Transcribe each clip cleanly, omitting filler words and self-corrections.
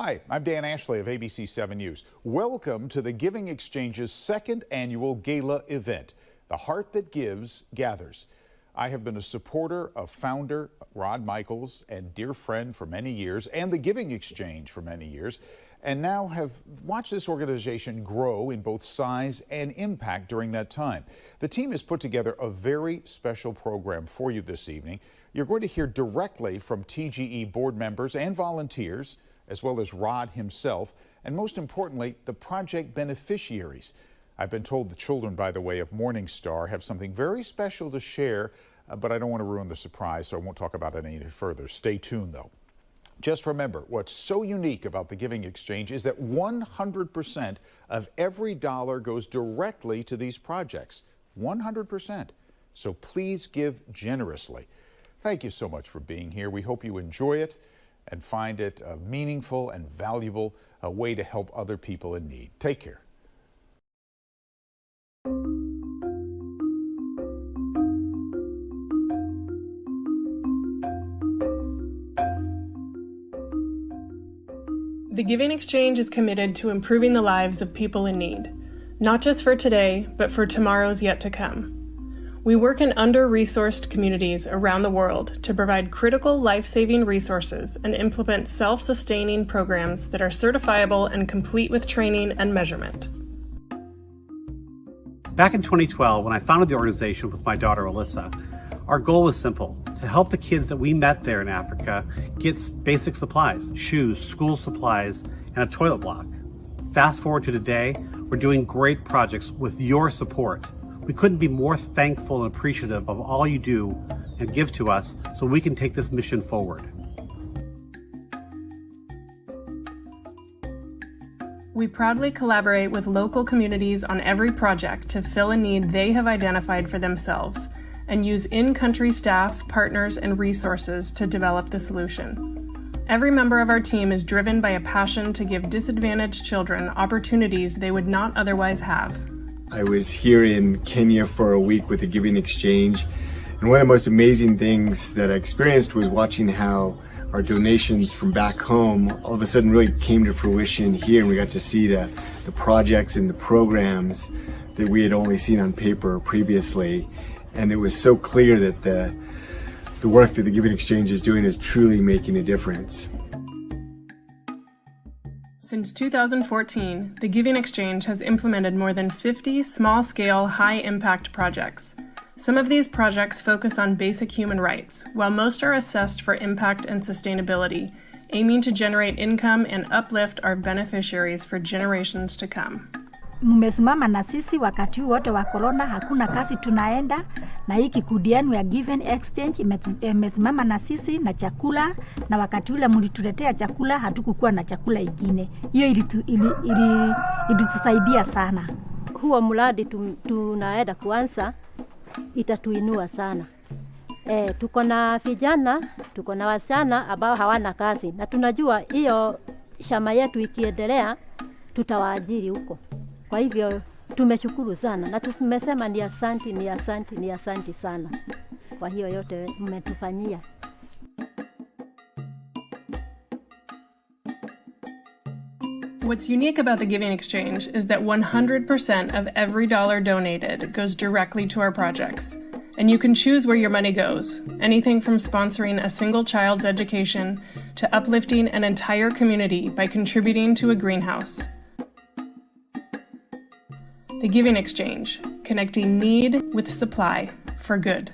Hi, I'm Dan Ashley of ABC 7 News. Welcome to the Giving Exchange's second annual gala event. The Heart That Gives Gathers. I have been a supporter of founder Rod Michaels and dear friend for many years, and the Giving Exchange for many years, and now have watched this organization grow in both size and impact during that time. The team has put together a very special program for you this evening. You're going to hear directly from TGE board members and volunteers, as well as Rod himself, and most importantly, the project beneficiaries. I've been told the children, by the way, of Morning Star have something very special to share, but I don't want to ruin the surprise, so I won't talk about it any further. Stay tuned, though. Just remember, what's so unique about the Giving Exchange is that 100% of every dollar goes directly to these projects. 100%. So please give generously. Thank you so much for being here. We hope you enjoy it and find it a meaningful and valuable way to help other people in need. Take care. The Giving Exchange is committed to improving the lives of people in need, not just for today, but for tomorrows yet to come. We work in under-resourced communities around the world to provide critical life-saving resources and implement self-sustaining programs that are certifiable and complete with training and measurement. Back in 2012, when I founded the organization with my daughter Alyssa, our goal was simple: to help the kids that we met there in Africa get basic supplies, shoes, school supplies, and a toilet block. Fast forward to today, we're doing great projects with your support. We couldn't be more thankful and appreciative of all you do and give to us so we can take this mission forward. We proudly collaborate with local communities on every project to fill a need they have identified for themselves, and use in-country staff, partners, and resources to develop the solution. Every member of our team is driven by a passion to give disadvantaged children opportunities they would not otherwise have. I was here in Kenya for a week with the Giving Exchange, and one of the most amazing things that I experienced was watching how our donations from back home all of a sudden really came to fruition here, and we got to see the projects and the programs that we had only seen on paper previously. And it was so clear that the work that the Giving Exchange is doing is truly making a difference. Since 2014, the Giving Exchange has implemented more than 50 small-scale, high-impact projects. Some of these projects focus on basic human rights, while most are assessed for impact and sustainability, aiming to generate income and uplift our beneficiaries for generations to come. Mmesimama na sisi wakati wote wa corona, hakuna kazi tunaenda, na hii kikundi yenu ya Giving Exchange imesimama na sisi na chakula, na wakati ule mlituletea chakula hatukukuwa na chakula ingine. Hiyo ilitusaidia sana. Huo mradi tunaenda kuanza itatuinua sana. Tuko na vijana, tuko na wasichana ambao hawana kazi, na tunajua hiyo shamba yetu ikiendelea tutawaajiri huko. Kwa hivyo tumeshukuru sana na tumesema ni asanti sana kwa hiyo yote mmetufanyia. What's unique about the Giving Exchange is that 100% of every dollar donated goes directly to our projects. And you can choose where your money goes, anything from sponsoring a single child's education to uplifting an entire community by contributing to a greenhouse. The Giving Exchange, connecting need with supply for good.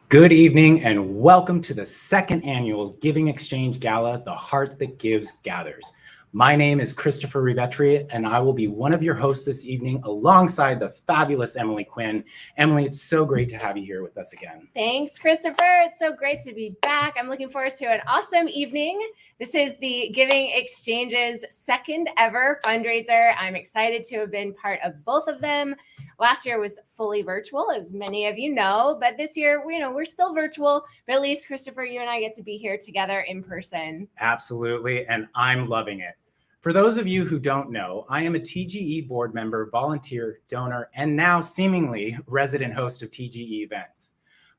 Good evening and welcome to the second annual Giving Exchange Gala, The Heart That Gives Gathers. My name is Christopher Rivetri, and I will be one of your hosts this evening alongside the fabulous Emily Quinn. Emily, it's so great to have you here with us again. Thanks, Christopher. It's so great to be back. I'm looking forward to an awesome evening. This is the Giving Exchange's second ever fundraiser. I'm excited to have been part of both of them. Last year was fully virtual, as many of you know, but this year, we're still virtual, but at least, Christopher, you and I get to be here together in person. Absolutely, and I'm loving it. For those of you who don't know, I am a TGE board member, volunteer, donor, and now seemingly resident host of TGE events.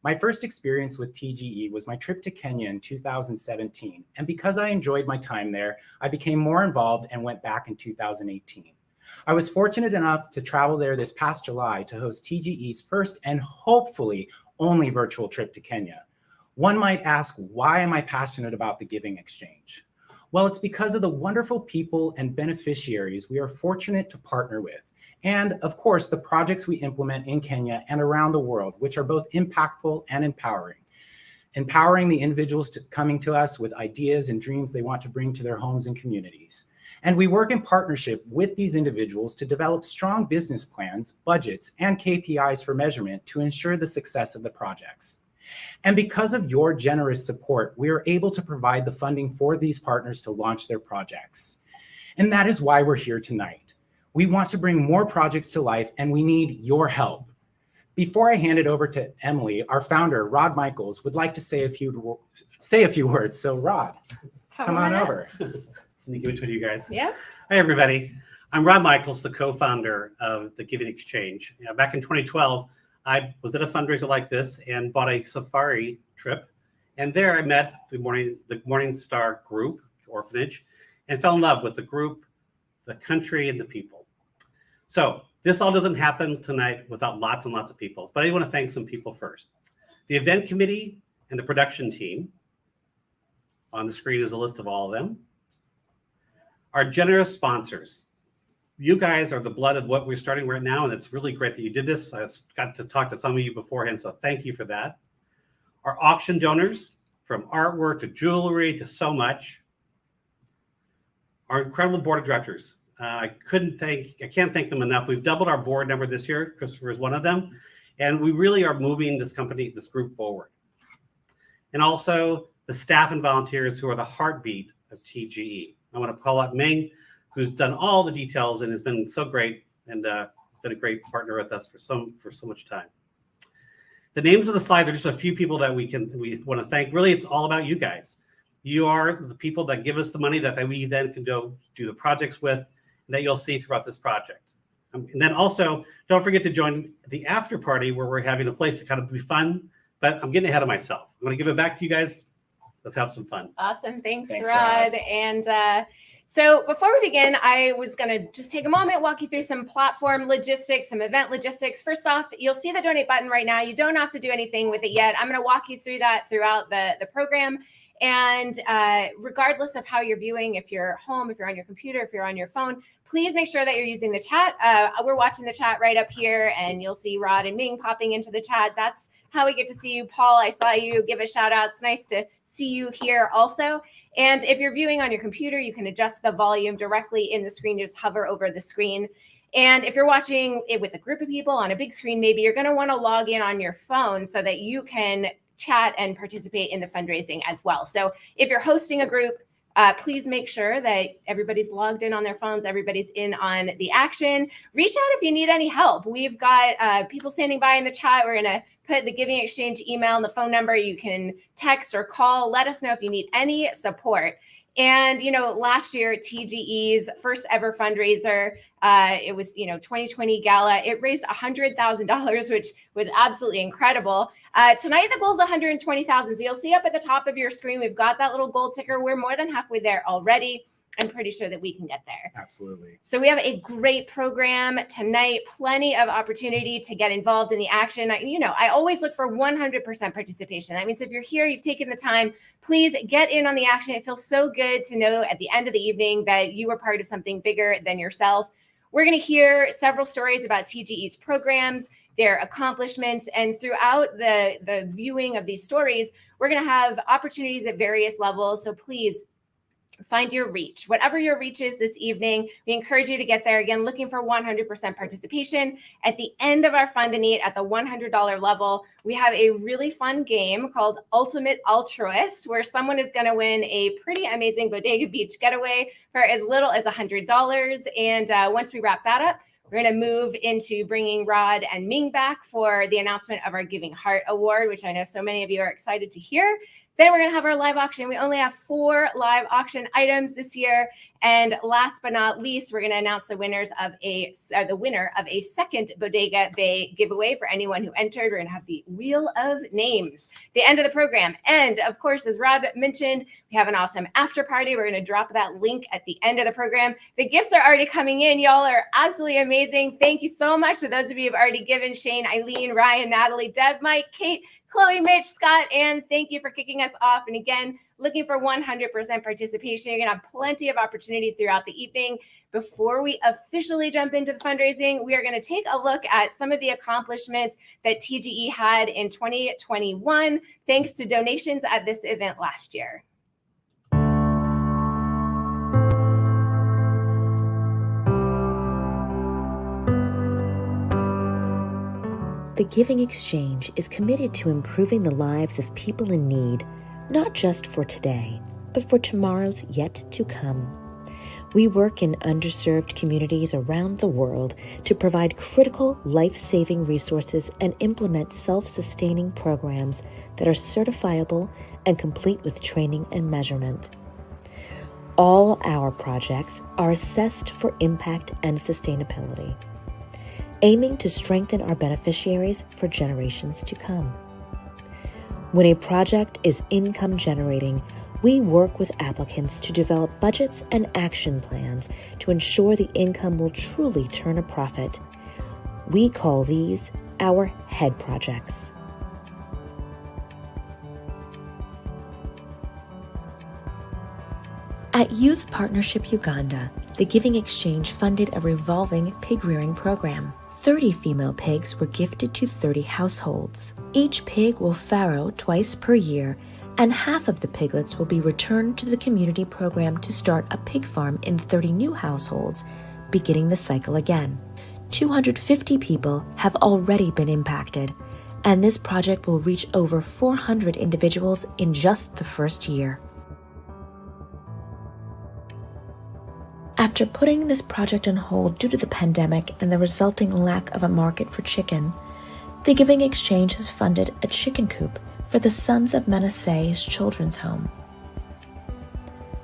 My first experience with TGE was my trip to Kenya in 2017. And because I enjoyed my time there, I became more involved and went back in 2018. I was fortunate enough to travel there this past July to host TGE's first and hopefully only virtual trip to Kenya. One might ask, why am I passionate about the Giving Exchange? Well, it's because of the wonderful people and beneficiaries we are fortunate to partner with. And of course, the projects we implement in Kenya and around the world, which are both impactful and empowering. Empowering the individuals coming to us with ideas and dreams they want to bring to their homes and communities. And we work in partnership with these individuals to develop strong business plans, budgets, and KPIs for measurement to ensure the success of the projects. And because of your generous support, we are able to provide the funding for these partners to launch their projects. And that is why we're here tonight. We want to bring more projects to life, and we need your help. Before I hand it over to Emily, our founder, Rod Michaels, would like to say a few words. So Rod, come on over. Sneak between you guys. Yeah. Hi, everybody. I'm Rod Michaels, the co-founder of the Giving Exchange. Back in 2012, I was at a fundraiser like this and bought a safari trip. And there I met the Morning Star group, orphanage, and fell in love with the group, the country, and the people. So this all doesn't happen tonight without lots and lots of people, but I want to thank some people first. The event committee and the production team. On the screen is a list of all of them. Our generous sponsors. You guys are the blood of what we're starting right now, and it's really great that you did this. I got to talk to some of you beforehand, so thank you for that. Our auction donors, from artwork to jewelry to so much. Our incredible board of directors. I can't thank them enough. We've doubled our board number this year. Christopher is one of them, and we really are moving this group forward. And also the staff and volunteers who are the heartbeat of TGE. I want to call out Ming, who's done all the details and has been so great, and has been a great partner with us for so much time. The names of the slides are just a few people that we want to thank. Really, it's all about you guys. You are the people that give us the money that we then can go do the projects with, and that you'll see throughout this project. And then also, don't forget to join the after party where we're having a place to kind of be fun, but I'm getting ahead of myself. I'm going to give it back to you guys. Let's have some fun. Awesome. Thanks, Rod. And so before we begin, I was going to just take a moment, walk you through some platform logistics, some event logistics. First off, you'll see the donate button right now. You don't have to do anything with it yet. I'm going to walk you through that throughout the program. And regardless of how you're viewing, if you're home, if you're on your computer, if you're on your phone, please make sure that you're using the chat. We're watching the chat right up here, and you'll see Rod and Ming popping into the chat. That's how we get to see you. Paul, I saw you. Give a shout out. It's nice to see you here also. And if you're viewing on your computer, you can adjust the volume directly in the screen. Just hover over the screen. And if you're watching it with a group of people on a big screen, maybe you're going to want to log in on your phone so that you can chat and participate in the fundraising as well. So if you're hosting a group, please make sure that everybody's logged in on their phones, everybody's in on the action. Reach out if you need any help. We've got people standing by in the chat. We're going to put the Giving Exchange email and the phone number. You can text or call. Let us know if you need any support. And, last year, TGE's first ever fundraiser, it was, 2020 Gala. It raised $100,000, which was absolutely incredible. Tonight, the goal is $120,000. So you'll see up at the top of your screen, we've got that little gold ticker. We're more than halfway there already. I'm pretty sure that we can get there. Absolutely. So we have a great program tonight, plenty of opportunity to get involved in the action. I always look for 100% participation. That means if you're here, you've taken the time, please get in on the action. It feels so good to know at the end of the evening that you were part of something bigger than yourself. We're going to hear several stories about TGE's programs, their accomplishments, and throughout the viewing of these stories, we're going to have opportunities at various levels. So please, find your reach. Whatever your reach is this evening, we encourage you to get there. Again, looking for 100% participation. At the end of our Fund and Eat at the $100 level, we have a really fun game called Ultimate Altruist, where someone is going to win a pretty amazing Bodega Beach getaway for as little as $100. And once we wrap that up, we're going to move into bringing Rod and Ming back for the announcement of our Giving Heart Award, which I know so many of you are excited to hear. Then we're going to have our live auction. We only have 4 live auction items this year. And last but not least, we're going to announce the winner of a second Bodega Bay giveaway for anyone who entered. We're going to have the Wheel of Names, the end of the program. And of course, as Rob mentioned, we have an awesome after party. We're going to drop that link at the end of the program. The gifts are already coming in. Y'all are absolutely amazing. Thank you so much to those of you who've already given: Shane, Eileen, Ryan, Natalie, Deb, Mike, Kate, Chloe, Mitch, Scott, and thank you for kicking us off. And again, looking for 100% participation. You're going to have plenty of opportunity throughout the evening. Before we officially jump into the fundraising, we are going to take a look at some of the accomplishments that TGE had in 2021, thanks to donations at this event last year. The Giving Exchange is committed to improving the lives of people in need, not just for today, but for tomorrows yet to come. We work in underserved communities around the world to provide critical life-saving resources and implement self-sustaining programs that are certifiable and complete with training and measurement. All our projects are assessed for impact and sustainability, aiming to strengthen our beneficiaries for generations to come. When a project is income generating, we work with applicants to develop budgets and action plans to ensure the income will truly turn a profit. We call these our head projects. At Youth Partnership Uganda, the Giving Exchange funded a revolving pig rearing program. 30 female pigs were gifted to 30 households. Each pig will farrow twice per year, and half of the piglets will be returned to the community program to start a pig farm in 30 new households, beginning the cycle again. 250 people have already been impacted, and this project will reach over 400 individuals in just the first year. After putting this project on hold due to the pandemic and the resulting lack of a market for chicken, the Giving Exchange has funded a chicken coop for the Sons of Manasseh's Children's Home.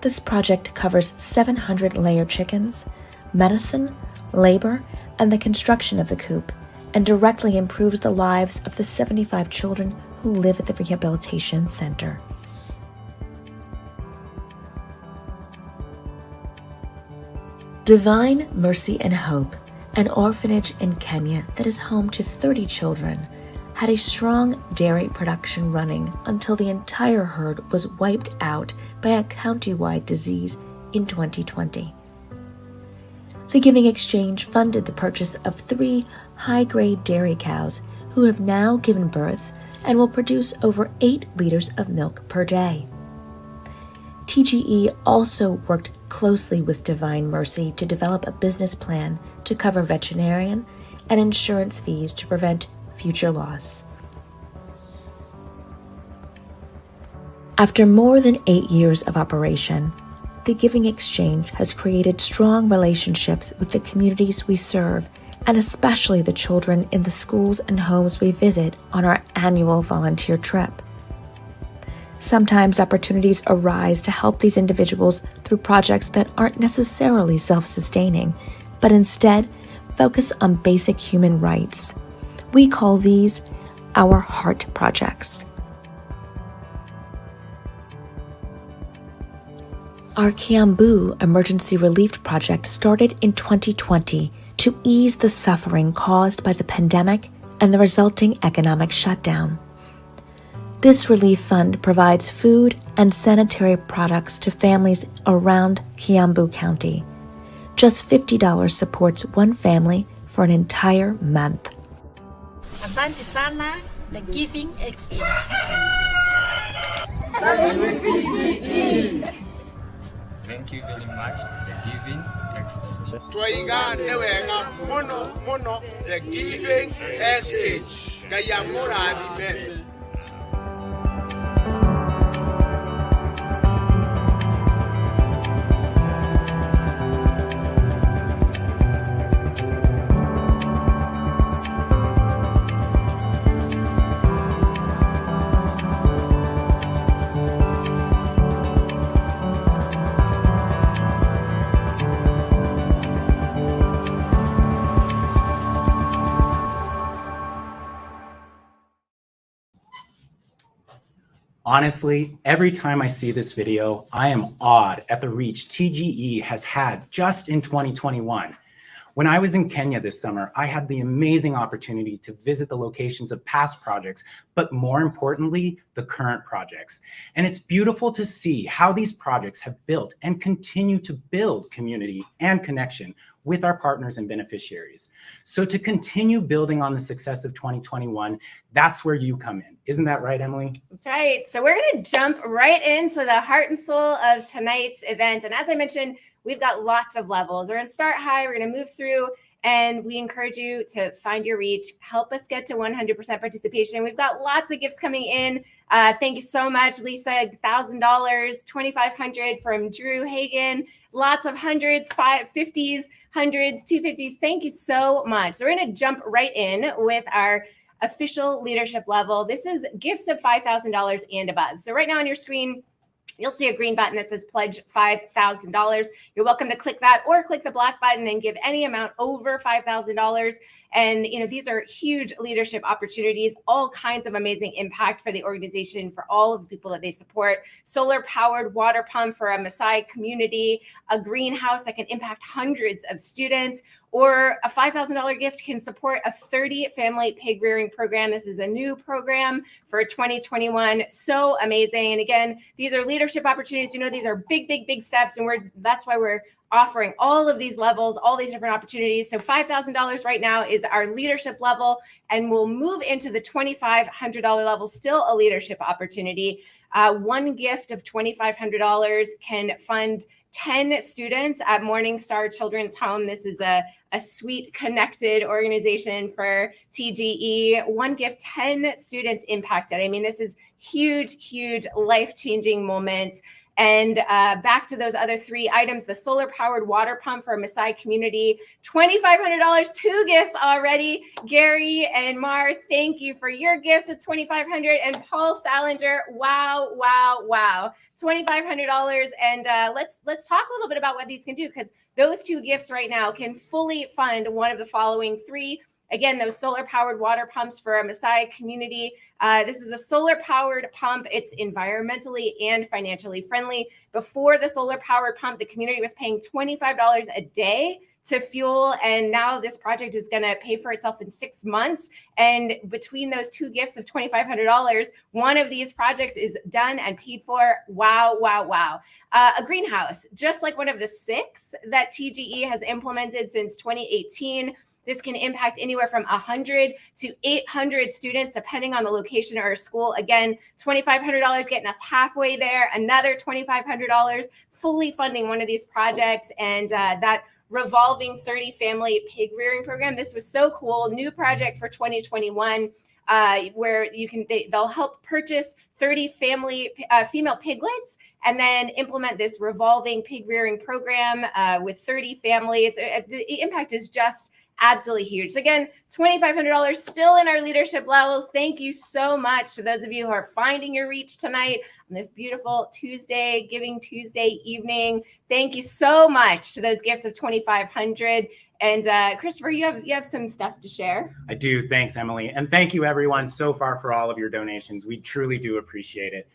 This project covers 700 layer chickens, medicine, labor, and the construction of the coop, and directly improves the lives of the 75 children who live at the rehabilitation center. Divine Mercy and Hope, an orphanage in Kenya that is home to 30 children, had a strong dairy production running until the entire herd was wiped out by a county-wide disease in 2020. The Giving Exchange funded the purchase of 3 high-grade dairy cows who have now given birth and will produce over 8 liters of milk per day. TGE also worked closely with Divine Mercy to develop a business plan to cover veterinarian and insurance fees to prevent future loss. After more than 8 years of operation, the Giving Exchange has created strong relationships with the communities we serve, and especially the children in the schools and homes we visit on our annual volunteer trip. Sometimes opportunities arise to help these individuals through projects that aren't necessarily self-sustaining, but instead focus on basic human rights. We call these our heart projects. Our Kiambu Emergency Relief Project started in 2020 to ease the suffering caused by the pandemic and the resulting economic shutdown. This relief fund provides food and sanitary products to families around Kiambu County. Just $50 supports one family for an entire month. Asante sana, the Giving Exchange. Thank you very much, the Giving Exchange. Twaigane wega muno the Giving Exchange. Gayamura abime. Honestly, every time I see this video, I am awed at the reach TGE has had just in 2021. When I was in Kenya this summer, I had the amazing opportunity to visit the locations of past projects, but more importantly, the current projects. And it's beautiful to see how these projects have built and continue to build community and connection with our partners and beneficiaries. So to continue building on the success of 2021, that's where you come in. Isn't that right, Emily? That's right. So we're going to jump right into the heart and soul of tonight's event. And as I mentioned, we've got lots of levels. We're going to start high, we're going to move through, and we encourage you to find your reach. Help us get to 100% participation. We've got lots of gifts coming in. Thank you so much, Lisa. $1,000, $2,500 from Drew Hagan. Lots of hundreds, 50s, hundreds, 250s. Thank you so much. So we're going to jump right in with our official leadership level. This is gifts of $5,000 and above. So right now on your screen, you'll see a green button that says pledge $5,000. You're welcome to click that or click the black button and give any amount over $5,000. And, these are huge leadership opportunities, all kinds of amazing impact for the organization, for all of the people that they support. Solar powered water pump for a Maasai community, a greenhouse that can impact hundreds of students, or a $5,000 gift can support a 30 family pig rearing program. This is a new program for 2021. So amazing. And again, these are leadership opportunities. These are big, big, big steps. And that's why we're offering all of these levels, all these different opportunities. So $5,000 right now is our leadership level, and we'll move into the $2,500 level, still a leadership opportunity. One gift of $2,500 can fund 10 students at Morning Star Children's Home. This is a sweet, connected organization for TGE. One gift, 10 students impacted. I mean, this is huge, huge, life-changing moments. And back to those other three items, the solar-powered water pump for a Maasai community, $2,500, 2 gifts already. Gary and Mar, thank you for your gift of $2,500. And Paul Salinger, wow, wow, wow, $2,500. And let's talk a little bit about what these can do, because those 2 gifts right now can fully fund one of the following 3. Again, those solar-powered water pumps for a Maasai community. This is a solar-powered pump. It's environmentally and financially friendly. Before the solar-powered pump, the community was paying $25 a day to fuel, and now this project is going to pay for itself in 6 months. And between those 2 gifts of $2,500, one of these projects is done and paid for. Wow, wow, wow. A greenhouse, just like one of the 6 that TGE has implemented since 2018. This can impact anywhere from 100 to 800 students, depending on the location or school. Again, $2,500 getting us halfway there. Another $2,500 fully funding one of these projects. And that revolving 30 family pig rearing program. This was so cool. New project for 2021. Where they'll help purchase 30 family female piglets and then implement this revolving pig rearing program with 30 families. The impact is just absolutely huge. So again, $2,500 still in our leadership levels. Thank you so much to those of you who are finding your reach tonight on this beautiful Tuesday, Giving Tuesday evening. Thank you so much to those gifts of $2,500. And Christopher, you have some stuff to share. I do. Thanks, Emily. And thank you, everyone, so far for all of your donations. We truly do appreciate it.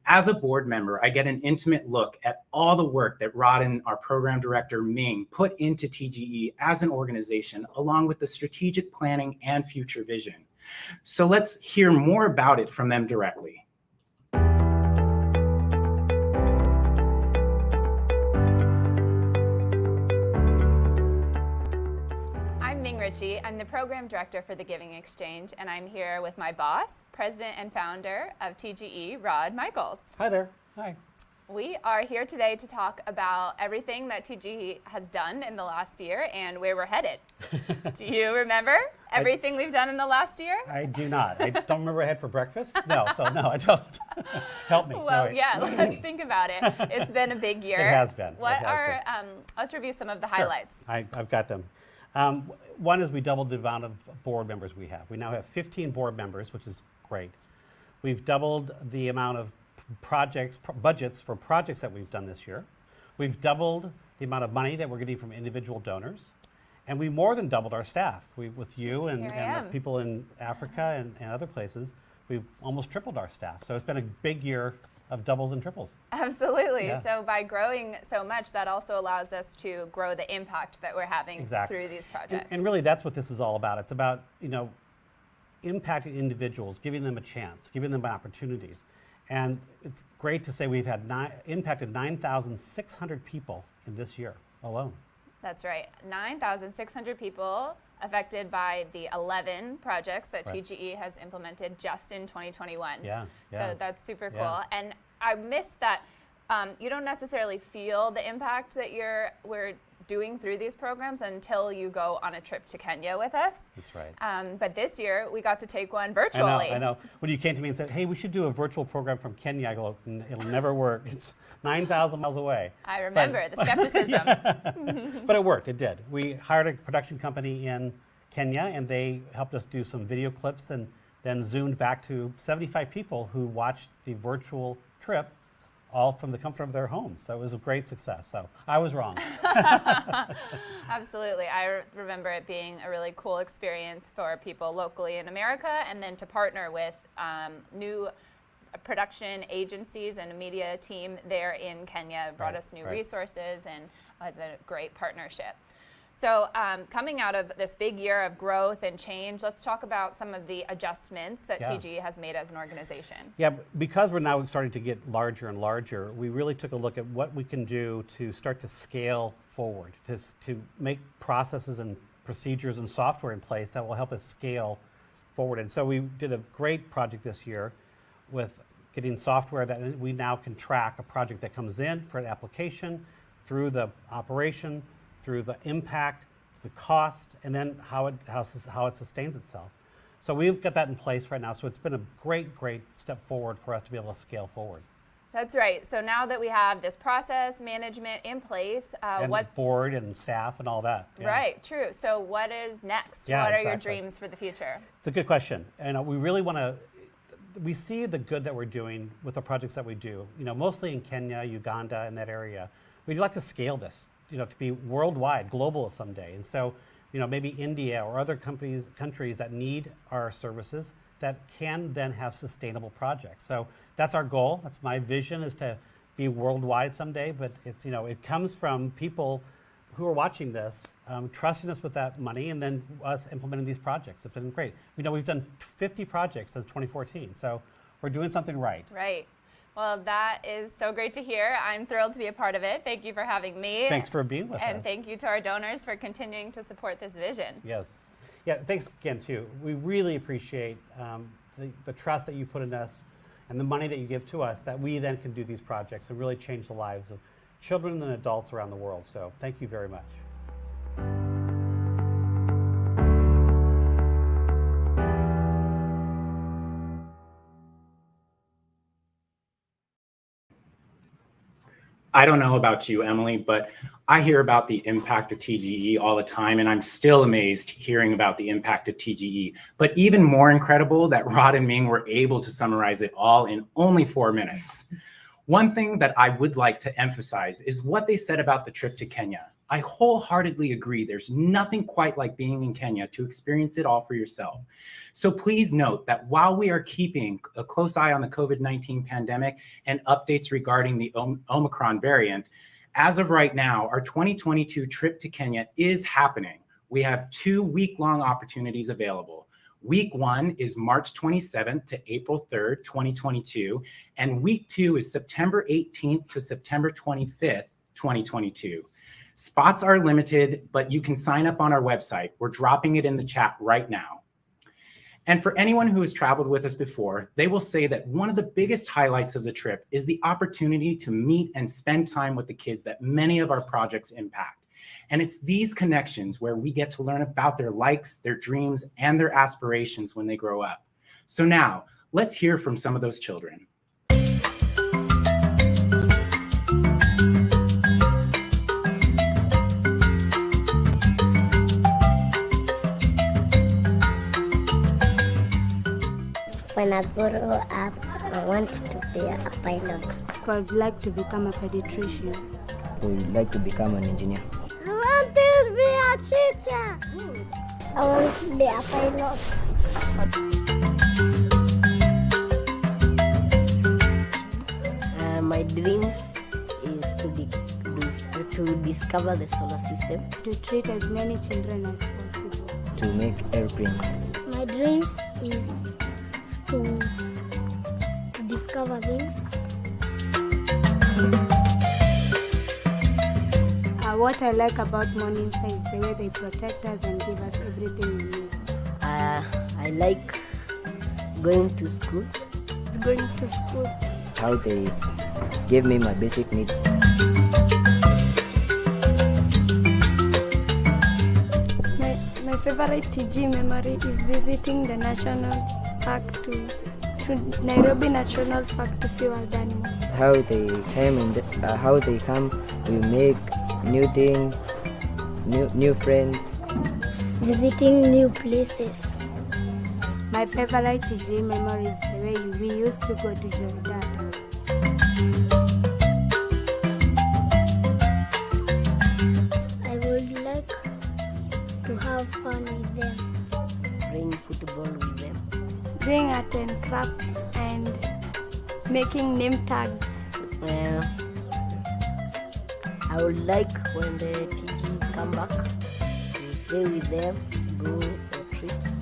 As a board member, I get an intimate look at all the work that Rod and our program director, Ming, put into TGE as an organization, along with the strategic planning and future vision. So let's hear more about it from them directly. I'm the program director for the Giving Exchange, and I'm here with my boss, president and founder of TGE, Rod Michaels. Hi there. Hi. We are here today to talk about everything that TGE has done in the last year and where we're headed. Do you remember everything we've done in the last year? I do not. I don't remember I had for breakfast. No, I don't. Help me. Well, no, yeah, let's think about it. It's been a big year. It has been. Let's review some of the highlights. Sure. I've got them. One is we doubled the amount of board members we have. We now have 15 board members, which is great. We've doubled the amount of budgets for projects that we've done this year. We've doubled the amount of money that we're getting from individual donors. And we more than doubled our staff. With you and the people in Africa and other places, we've almost tripled our staff. So it's been a big year of doubles and triples. Absolutely. Yeah. So by growing so much, that also allows us to grow the impact that we're having through these projects. And really, that's what this is all about. It's about, impacting individuals, giving them a chance, giving them opportunities. And it's great to say we've had impacted 9,600 people in this year alone. That's right. 9,600 people affected by the 11 projects that TGE has implemented just in 2021. Yeah. So that's super cool. Yeah. And I missed that you don't necessarily feel the impact that we're doing through these programs until you go on a trip to Kenya with us. That's right. But this year we got to take one virtually. I know. When you came to me and said, hey, we should do a virtual program from Kenya, I go, it'll never work. It's 9,000 miles away. I remember the skepticism. But it worked, it did. We hired a production company in Kenya and they helped us do some video clips and then zoomed back to 75 people who watched the virtual trip all from the comfort of their home. So it was a great success. So I was wrong. Absolutely. I remember it being a really cool experience for people locally in America, and then to partner with new production agencies and a media team there in Kenya brought us new resources and was a great partnership. So coming out of this big year of growth and change, let's talk about some of the adjustments that TGE has made as an organization. Yeah, because we're now starting to get larger and larger, we really took a look at what we can do to start to scale forward, to make processes and procedures and software in place that will help us scale forward. And so we did a great project this year with getting software that we now can track a project that comes in for an application, through the operation, through the impact, the cost, and then how it sustains itself. So we've got that in place right now. So it's been a great step forward for us to be able to scale forward. That's right. So now that we have this process management in place, and board and staff and all that. Yeah. Right, true. So what is next? Yeah, what are your dreams for the future? It's a good question. And we really want to, we see the good that we're doing with the projects that we do, mostly in Kenya, Uganda, and that area. We'd like to scale this, to be worldwide, global someday. And so, maybe India or other countries that need our services that can then have sustainable projects. So that's our goal. That's my vision, is to be worldwide someday. But it's, it comes from people who are watching this, trusting us with that money, and then us implementing these projects. It's been great. We've done 50 projects since 2014. So we're doing something right. Right. Well, that is so great to hear. I'm thrilled to be a part of it. Thank you for having me. Thanks for being with us. And thank you to our donors for continuing to support this vision. Yes. Yeah, thanks again, too. We really appreciate the trust that you put in us and the money that you give to us, that we then can do these projects and really change the lives of children and adults around the world. So thank you very much. I don't know about you, Emily, but I hear about the impact of TGE all the time, and I'm still amazed hearing about the impact of TGE. But even more incredible that Rod and Ming were able to summarize it all in only 4 minutes. One thing that I would like to emphasize is what they said about the trip to Kenya. I wholeheartedly agree. There's nothing quite like being in Kenya to experience it all for yourself. So please note that while we are keeping a close eye on the COVID-19 pandemic and updates regarding the Omicron variant, as of right now, our 2022 trip to Kenya is happening. We have 2 week-long opportunities available. Week 1 is March 27th to April 3rd, 2022, and week 2 is September 18th to September 25th, 2022. Spots are limited, but you can sign up on our website. We're dropping it in the chat right now. And for anyone who has traveled with us before, they will say that one of the biggest highlights of the trip is the opportunity to meet and spend time with the kids that many of our projects impact. And it's these connections where we get to learn about their likes, their dreams, and their aspirations when they grow up. So now, let's hear from some of those children. When I grow up, I want to be a pilot. I would like to become a pediatrician. I would like to become an engineer. I want to be a teacher. I want to be a pilot. My dreams is to discover the solar system. To treat as many children as possible. To make airplanes. My dreams is to discover things. What I like about Morningstar is the way they protect us and give us everything we need. I like going to school. Going to school. How they give me my basic needs. My favorite TGE memory is visiting the national park to Nairobi National Park to see wild animals. How they come, we make new things, new friends. Visiting new places. My favorite TGE memory is the way we used to go to Jordan. I would like to have fun with them. Playing football with them. Doing art and crafts and making name tags. I would like when the TGE come back to play with them, go for trips.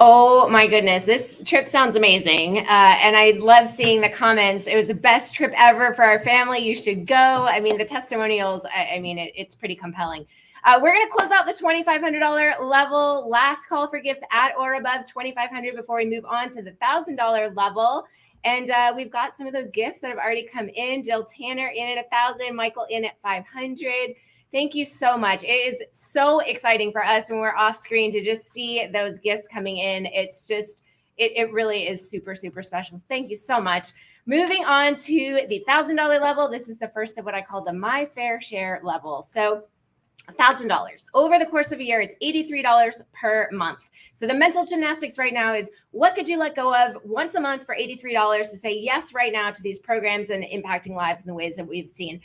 Oh my goodness, this trip sounds amazing. And I love seeing the comments. It was the best trip ever for our family. You should go. I mean, the testimonials, it's pretty compelling. We're going to close out the $2,500 level. Last call for gifts at or above $2,500 before we move on to the $1,000 level. And we've got some of those gifts that have already come in. Jill Tanner in at $1,000, Michael in at $500. Thank you so much. It is so exciting for us when we're off screen to just see those gifts coming in. It's just, it really is super, super special. So thank you so much. Moving on to the $1,000 level. This is the first of what I call the My Fair Share level. So $1,000 over the course of a year, it's $83 per month. So the mental gymnastics right now is, what could you let go of once a month for $83 to say yes right now to these programs and impacting lives in the ways that we've seen?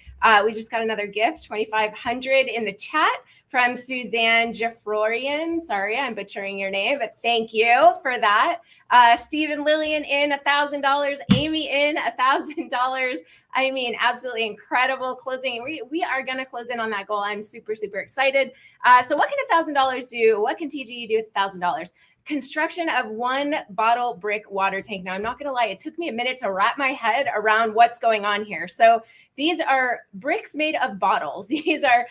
We just got another gift, $2,500 in the chat from Suzanne Jeffrorian. Sorry, I'm butchering your name, but thank you for that. Stephen Lillian in $1,000, Amy in $1,000. I mean, absolutely incredible closing. We are going to close in on that goal. I'm super, super excited. So what can $1,000 do? What can TGE do with $1,000? Construction of one bottle brick water tank. Now, I'm not going to lie, it took me a minute to wrap my head around what's going on here. So these are bricks made of bottles. These are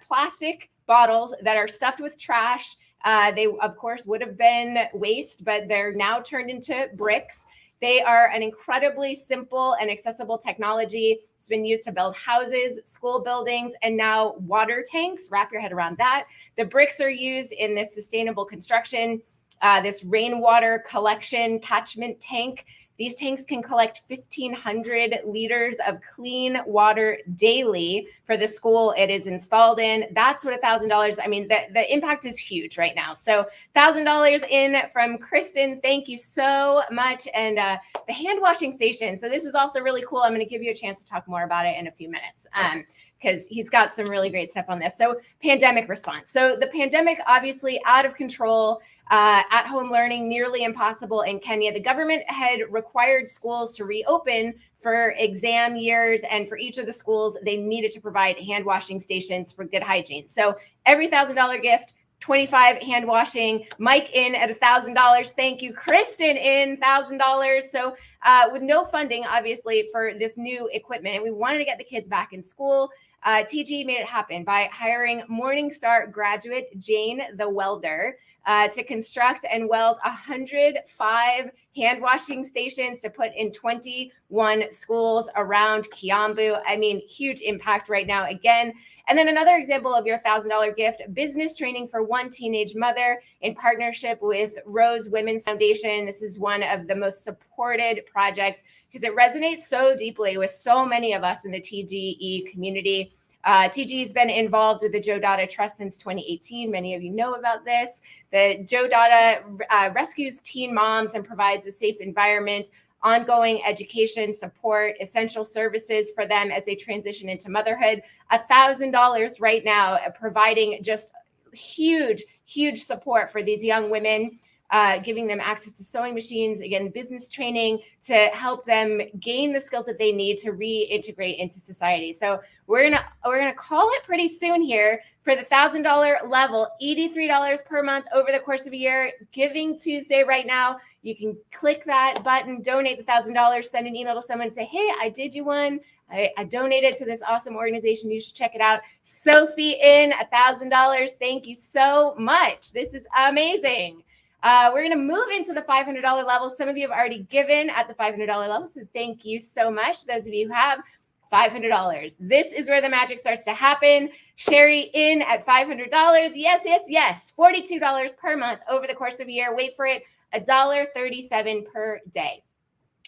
plastic bottles that are stuffed with trash. They, of course, would have been waste, but they're now turned into bricks. They are an incredibly simple and accessible technology. It's been used to build houses, school buildings, and now water tanks. Wrap your head around that. The bricks are used in this sustainable construction, this rainwater collection catchment tank. These tanks can collect 1,500 liters of clean water daily for the school it is installed in. That's what $1,000, I mean, the impact is huge right now. So $1,000 in from Kristen. Thank you so much. And the hand washing station. So this is also really cool. I'm going to give you a chance to talk more about it in a few minutes. Because he's got some really great stuff on this. So pandemic response. So the pandemic, obviously out of control, at-home learning nearly impossible in Kenya. The government had required schools to reopen for exam years, and for each of the schools, they needed to provide hand washing stations for good hygiene. So every $1,000 gift, 25 hand washing. Mike in at $1,000. Thank you. Kristen in $1,000. So with no funding, obviously, for this new equipment, we wanted to get the kids back in school. TGE made it happen by hiring Morningstar graduate Jane the welder to construct and weld 105 hand washing stations to put in 21 schools around Kiambu. I mean, huge impact right now again. And then another example of your $1,000 gift, business training for one teenage mother in partnership with Rose Women's Foundation. This is one of the most supported projects because it resonates so deeply with so many of us in the TGE community. TGE has been involved with the Joe Dada Trust since 2018. Many of you know about this. The Joe Dada rescues teen moms and provides a safe environment, ongoing education, support, essential services for them as they transition into motherhood. $1,000 right now, providing just huge support for these young women, giving them access to sewing machines, again, business training to help them gain the skills that they need to reintegrate into society. So we're gonna call it pretty soon here for the $1,000 level, $83 per month over the course of a year. Giving Tuesday right now. You can click that button, donate the $1,000, send an email to someone and say, hey, I did you one. I donated to this awesome organization. You should check it out. Sophie in $1,000. Thank you so much. This is amazing. We're going to move into the $500 level. Some of you have already given at the $500 level, so thank you so much. Those of you who have $500. This is where the magic starts to happen. Sherry in at $500. Yes. $42 per month over the course of a year. Wait for it. $1.37 per day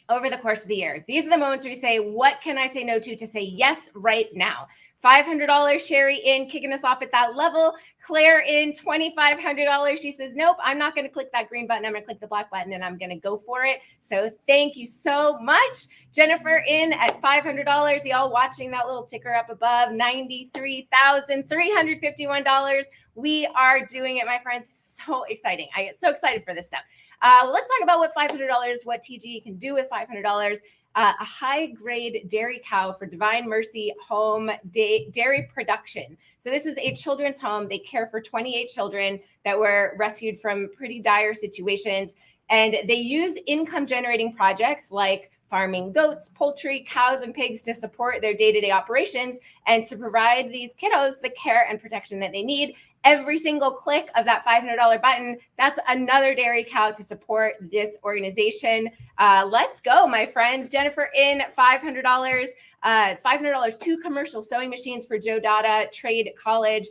over the course of the year. These are the moments where you say, what can I say no to say yes right now? $500, Sherry in, kicking us off at that level. Claire in, $2,500. She says, nope, I'm not going to click that green button. I'm going to click the black button and I'm going to go for it. So thank you so much. Jennifer in at $500. Y'all watching that little ticker up above, $93,351. We are doing it, my friends. So exciting. I get so excited for this stuff. Let's talk about what TGE can do with $500. A high-grade dairy cow for Divine Mercy Home Dairy Production. So this is a children's home. They care for 28 children that were rescued from pretty dire situations. And they use income-generating projects like farming goats, poultry, cows, and pigs to support their day-to-day operations and to provide these kiddos the care and protection that they need. Every single click of that $500 button, that's another dairy cow to support this organization. Let's go, my friends. Jennifer in $500. $500, 2 commercial sewing machines for Joe Dada Trade College.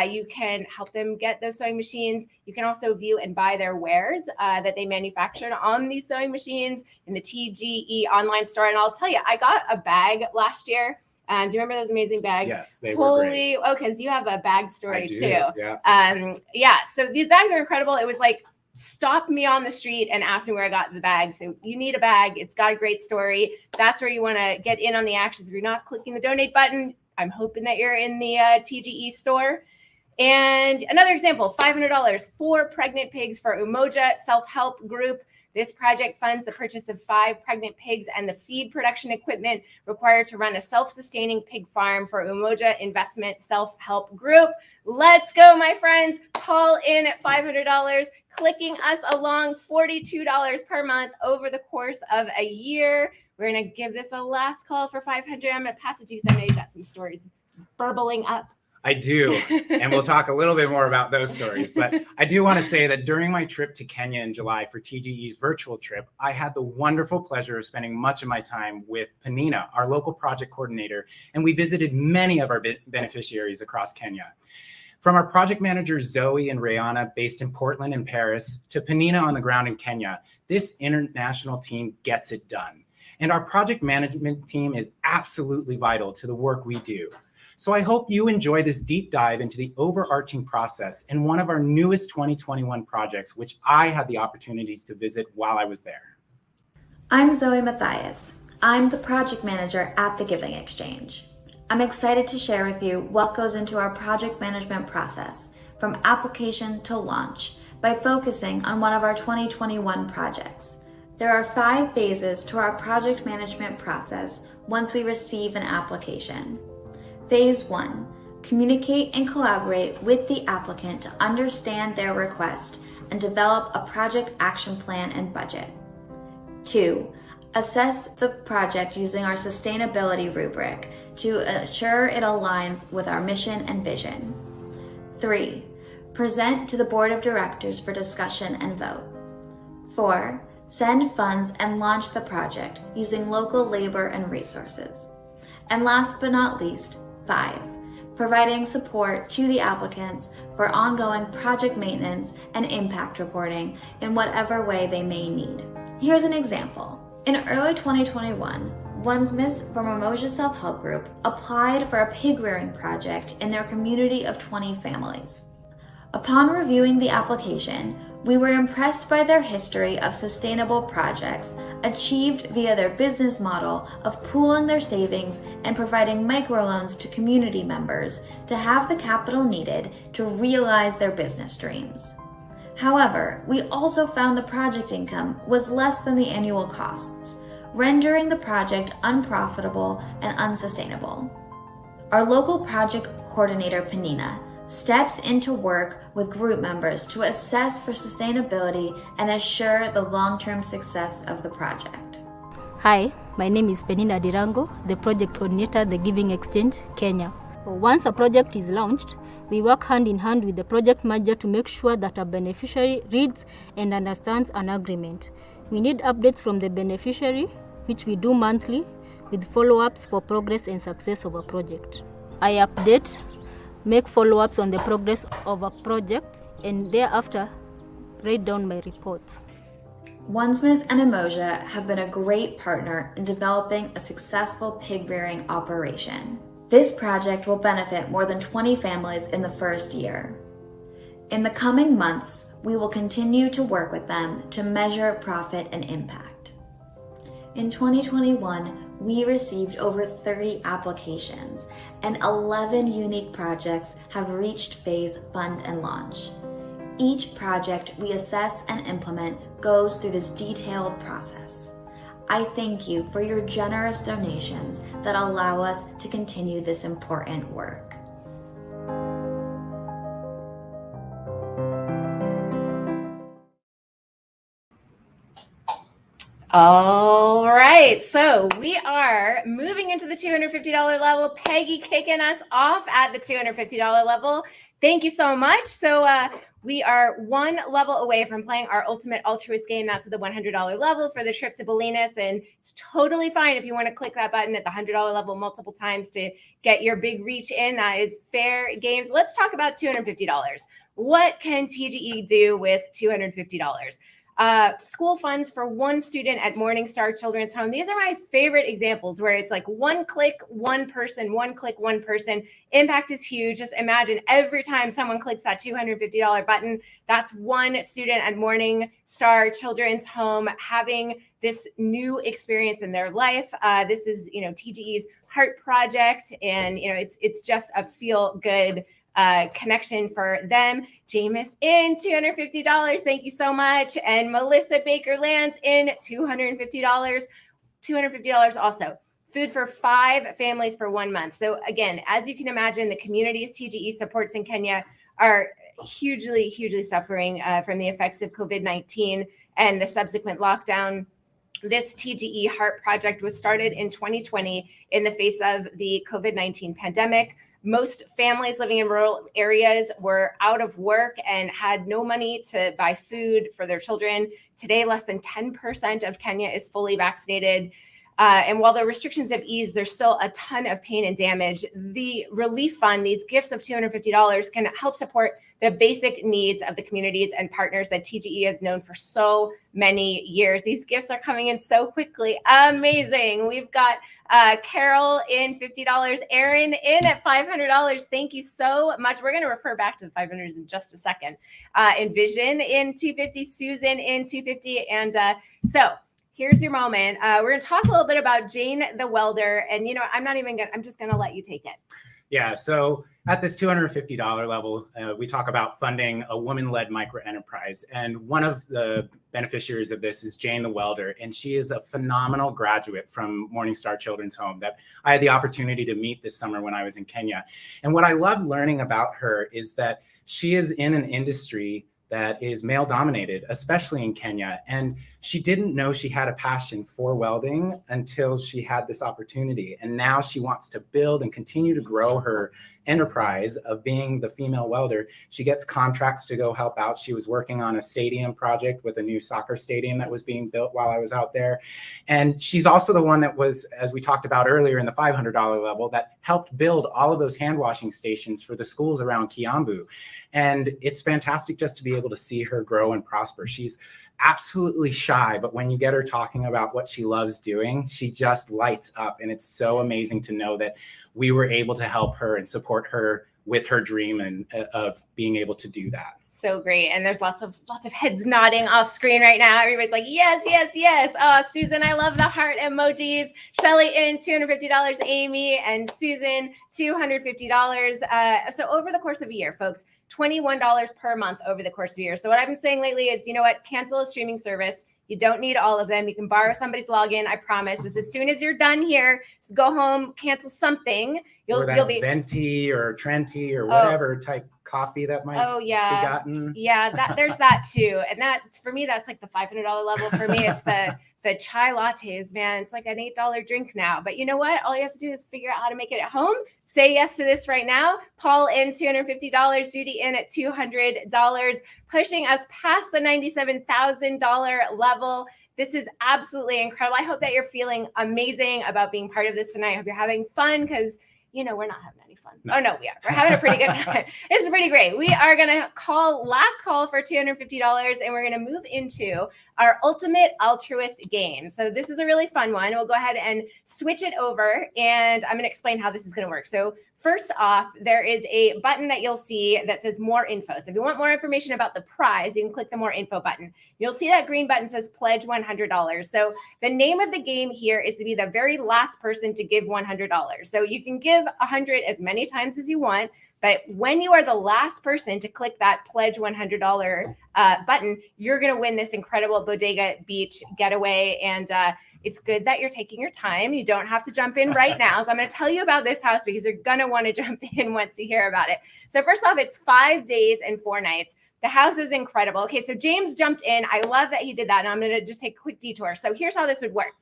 You can help them get those sewing machines. You can also view and buy their wares that they manufactured on these sewing machines in the TGE online store. And I'll tell you, I got a bag last year. Do you remember those amazing bags? Yes, they were great. Oh, because you have a bag story too. Yeah. So these bags are incredible. It was like, stop me on the street and ask me where I got the bag. So you need a bag. It's got a great story. That's where you want to get in on the actions. If you're not clicking the donate button, I'm hoping that you're in the TGE store. And another example, $500 for pregnant pigs for Umoja Self-Help Group. This project funds the purchase of 5 pregnant pigs and the feed production equipment required to run a self-sustaining pig farm for Umoja Investment Self-Help Group. Let's go, my friends. Call in at $500, clicking us along, $42 per month over the course of a year. We're going to give this a last call for $500. I'm going to pass it to you because I know you've got some stories burbling up. I do. And we'll talk a little bit more about those stories. But I do want to say that during my trip to Kenya in July for TGE's virtual trip, I had the wonderful pleasure of spending much of my time with Penina, our local project coordinator, and we visited many of our beneficiaries across Kenya. From our project managers, Zoe and Rihanna, based in Portland and Paris, to Penina on the ground in Kenya, this international team gets it done. And our project management team is absolutely vital to the work we do. So I hope you enjoy this deep dive into the overarching process in one of our newest 2021 projects, which I had the opportunity to visit while I was there. I'm Zoe Matthias. I'm the project manager at the Giving Exchange. I'm excited to share with you what goes into our project management process from application to launch by focusing on one of our 2021 projects. There are 5 phases to our project management process once we receive an application. Phase 1, communicate and collaborate with the applicant to understand their request and develop a project action plan and budget. 2, assess the project using our sustainability rubric to ensure it aligns with our mission and vision. 3, present to the board of directors for discussion and vote. 4, send funds and launch the project using local labor and resources. And last but not least, 5, providing support to the applicants for ongoing project maintenance and impact reporting in whatever way they may need. Here's an example. In early 2021, Onesmith from Umoja Self-Help Group applied for a pig rearing project in their community of 20 families. Upon reviewing the application, We were impressed by their history of sustainable projects achieved via their business model of pooling their savings and providing microloans to community members to have the capital needed to realize their business dreams. However, we also found the project income was less than the annual costs, rendering the project unprofitable and unsustainable. Our local project coordinator, Penina, steps into work with group members to assess for sustainability and assure the long-term success of the project. Hi, my name is Penina Dirango, the project coordinator at the Giving Exchange, Kenya. Once a project is launched, we work hand in hand with the project manager to make sure that a beneficiary reads and understands an agreement. We need updates from the beneficiary, which we do monthly, with follow-ups for progress and success of a project. I update, make follow-ups on the progress of a project, and thereafter write down my reports. Wansmith and Emoja have been a great partner in developing a successful pig rearing operation. This project will benefit more than 20 families in the first year. In the coming months, we will continue to work with them to measure profit and impact. In 2021, we received over 30 applications and 11 unique projects have reached phase fund and launch. Each project we assess and implement goes through this detailed process. I thank you for your generous donations that allow us to continue this important work. All right, so we are moving into the $250 level. Peggy kicking us off at the $250 level. Thank you so much. So we are one level away from playing our ultimate altruist game. That's at the $100 level for the trip to Bolinas. And it's totally fine if you want to click that button at the $100 level multiple times to get your big reach in. That is fair game. So let's talk about $250. What can TGE do with $250? School funds for one student at Morningstar Children's Home. These are my favorite examples where it's like one click, one person, one click, one person. Impact is huge. Just imagine every time someone clicks that $250 button, that's one student at Morningstar Children's Home having this new experience in their life. This is, TGE's Heart Project, and it's just a feel good connection for them. Jameis in $250. Thank you so much. And Melissa Baker lands in $250. $250 also. Food for 5 families for 1 month. So again, as you can imagine, the communities TGE supports in Kenya are hugely, hugely suffering from the effects of COVID-19 and the subsequent lockdown. This TGE Heart Project was started in 2020 in the face of the COVID-19 pandemic. Most families living in rural areas were out of work and had no money to buy food for their children. Today, less than 10% of Kenya is fully vaccinated. And while the restrictions have eased, there's still a ton of pain and damage. The relief fund, these gifts of $250, can help support the basic needs of the communities and partners that TGE has known for so many years. These gifts are coming in so quickly. Amazing. We've got Carol in $50, Aaron in at $500. Thank you so much. We're going to refer back to the $500 in just a second. Envision in $250, Susan in $250. And so here's your moment. We're going to talk a little bit about Jane the welder. And, I'm just going to let you take it. Yeah, so at this $250 level, we talk about funding a woman-led microenterprise. And one of the beneficiaries of this is Jane the welder. And she is a phenomenal graduate from Morningstar Children's Home that I had the opportunity to meet this summer when I was in Kenya. And what I love learning about her is that she is in an industry that is male dominated, especially in Kenya. And she didn't know she had a passion for welding until she had this opportunity. And now she wants to build and continue to grow her enterprise of being the female welder. She gets contracts to go help out. She was working on a stadium project with a new soccer stadium that was being built while I was out there. And she's also the one that was, as we talked about earlier in the $500 level, that helped build all of those hand washing stations for the schools around Kiambu. And it's fantastic just to be able to see her grow and prosper. She's absolutely shy, but when you get her talking about what she loves doing, she just lights up. And it's so amazing to know that we were able to help her and support her with her dream and of being able to do that. So great. And there's lots of heads nodding off screen right now. Everybody's like, yes, yes, yes. Oh, Susan, I love the heart emojis. Shelly in $250, Amy and Susan, $250. So over the course of a year, folks, $21 per month over the course of a year. So what I've been saying lately is, you know what, cancel a streaming service. You don't need all of them. You can borrow somebody's login. I promise. Just as soon as you're done here, just go home, cancel something. You'll be venti or Trenti or whatever type coffee that might be gotten. Yeah, there's that too. And that for me, that's like the $500 level. For me, it's the chai lattes, man. It's like an $8 drink now. But you know what? All you have to do is figure out how to make it at home. Say yes to this right now. Paul in $250, Judy in at $200, pushing us past the $97,000 level. This is absolutely incredible. I hope that you're feeling amazing about being part of this tonight. I hope you're having fun because, you know, we're not having any fun. No. Oh, no, we are. We're having a pretty good time. It's pretty great. We are going to last call for $250, and we're going to move into our ultimate altruist game. So this is a really fun one. We'll go ahead and switch it over, and I'm going to explain how this is going to work. So first off, there is a button that you'll see that says more info. So if you want more information about the prize, you can click the more info button. You'll see that green button says pledge $100. So the name of the game here is to be the very last person to give $100. So you can give 100 as many times as you want, but when you are the last person to click that pledge $100 button, you're going to win this incredible Bodega Beach getaway. And it's good that you're taking your time. You don't have to jump in right now. So I'm going to tell you about this house because you're going to want to jump in once you hear about it. So first off, it's 5 days and 4 nights. The house is incredible. Okay, so James jumped in. I love that he did that. And I'm going to just take a quick detour. So here's how this would work.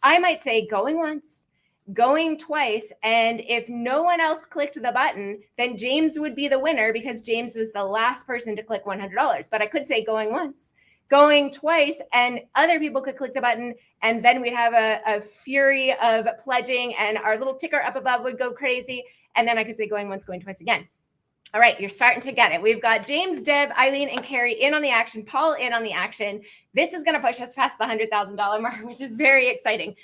I might say going once, going twice, and if no one else clicked the button, then James would be the winner because James was the last person to click $100. But I could say going once, going twice, and other people could click the button, and then we'd have a fury of pledging, and our little ticker up above would go crazy, and then I could say going once, going twice again. All right, you're starting to get it. We've got James, Deb, Eileen, and Carrie in on the action, Paul in on the action. This is going to push us past the $100,000 mark, which is very exciting.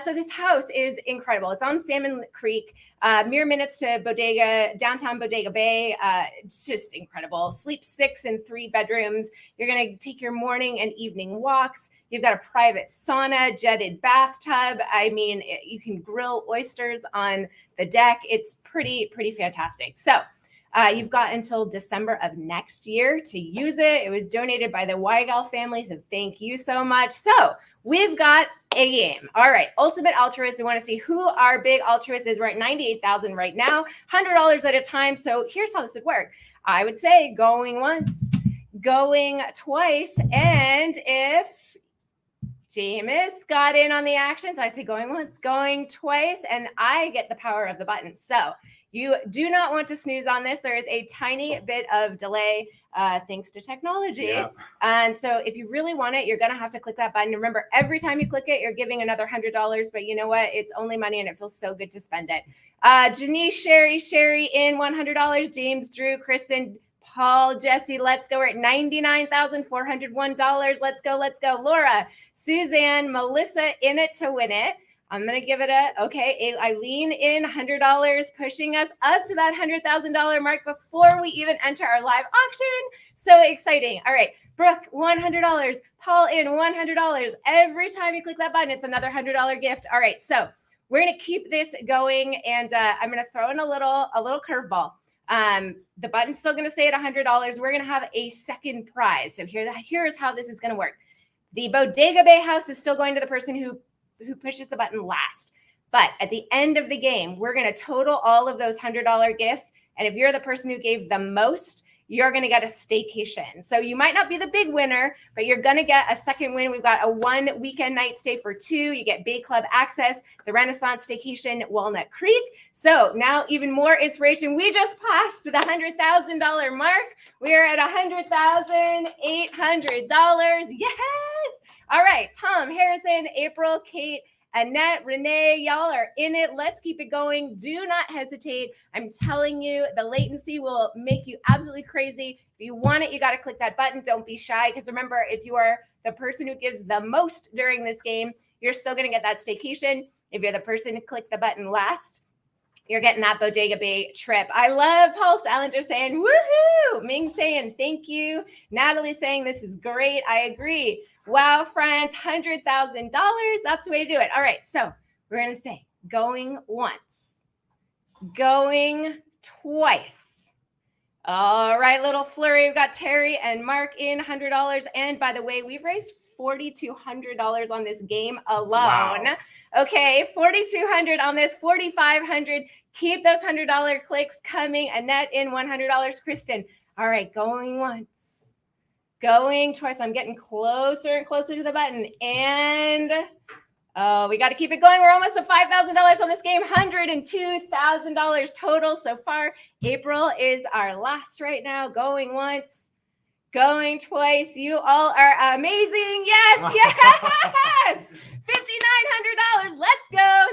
So this house is incredible. It's on Salmon Creek, mere minutes to downtown Bodega Bay. It's just incredible. Sleep 6 in 3 bedrooms. You're going to take your morning and evening walks. You've got a private sauna, jetted bathtub. I mean, you can grill oysters on the deck. It's pretty fantastic. So you've got until December of next year to use it. It was donated by the Weigel family, so thank you so much. So we've got a game. All right, Ultimate Altruist. We want to see who our big altruist is. We're at 98,000 right now, $100 at a time. So here's how this would work. I would say going once, going twice, and if James got in on the action, so I say going once, going twice, and I get the power of the button. So you do not want to snooze on this. There is a tiny bit of delay thanks to technology. Yeah. And so if you really want it, you're going to have to click that button. Remember, every time you click it, you're giving another $100. But you know what? It's only money and it feels so good to spend it. Janice, Sherry in $100. James, Drew, Kristen, Paul, Jesse, let's go. We're at $99,401. Let's go. Laura, Suzanne, Melissa in it to win it. I'm going to give it Eileen in $100, pushing us up to that $100,000 mark before we even enter our live auction. So exciting. All right. Brooke, $100. Paul in $100. Every time you click that button, it's another $100 gift. All right. So we're going to keep this going, and I'm going to throw in a little curveball. The button's still going to say at $100. We're going to have a second prize. So here's how this is going to work. The Bodega Bay house is still going to the person who pushes the button last. But at the end of the game, we're going to total all of those $100 gifts. And if you're the person who gave the most, you're going to get a staycation. So you might not be the big winner, but you're going to get a second win. We've got a 1 weekend night stay for 2. You get Bay Club access, the Renaissance Staycation, Walnut Creek. So now even more inspiration. We just passed the $100,000 mark. We are at $100,800. Yes. All right. Tom, Harrison, April, Kate, Annette, Renee, y'all are in it. Let's keep it going. Do not hesitate. I'm telling you, the latency will make you absolutely crazy. If you want it, you got to click that button. Don't be shy. Because remember, if you are the person who gives the most during this game, you're still going to get that staycation. If you're the person who clicked the button last, You're getting that Bodega Bay trip. I love Paul Salinger saying, woohoo! Ming saying, thank you. Natalie saying, this is great. I agree. Wow, friends, $100,000. That's the way to do it. All right, so we're going to say going once, going twice. All right, little flurry. We've got Terry and Mark in $100. And by the way, we've raised $4,200 on this game alone. Wow. Okay, $4,200 on this, $4,500. Keep those $100 clicks coming. Annette in $100. Kristen. All right, going once, going twice. I'm getting closer and closer to the button. And oh, we got to keep it going. We're almost at $5,000 on this game. $102,000 total so far. April is our last right now. Going once, going twice. You all are amazing. Yes, yes. $5,900. Let's go.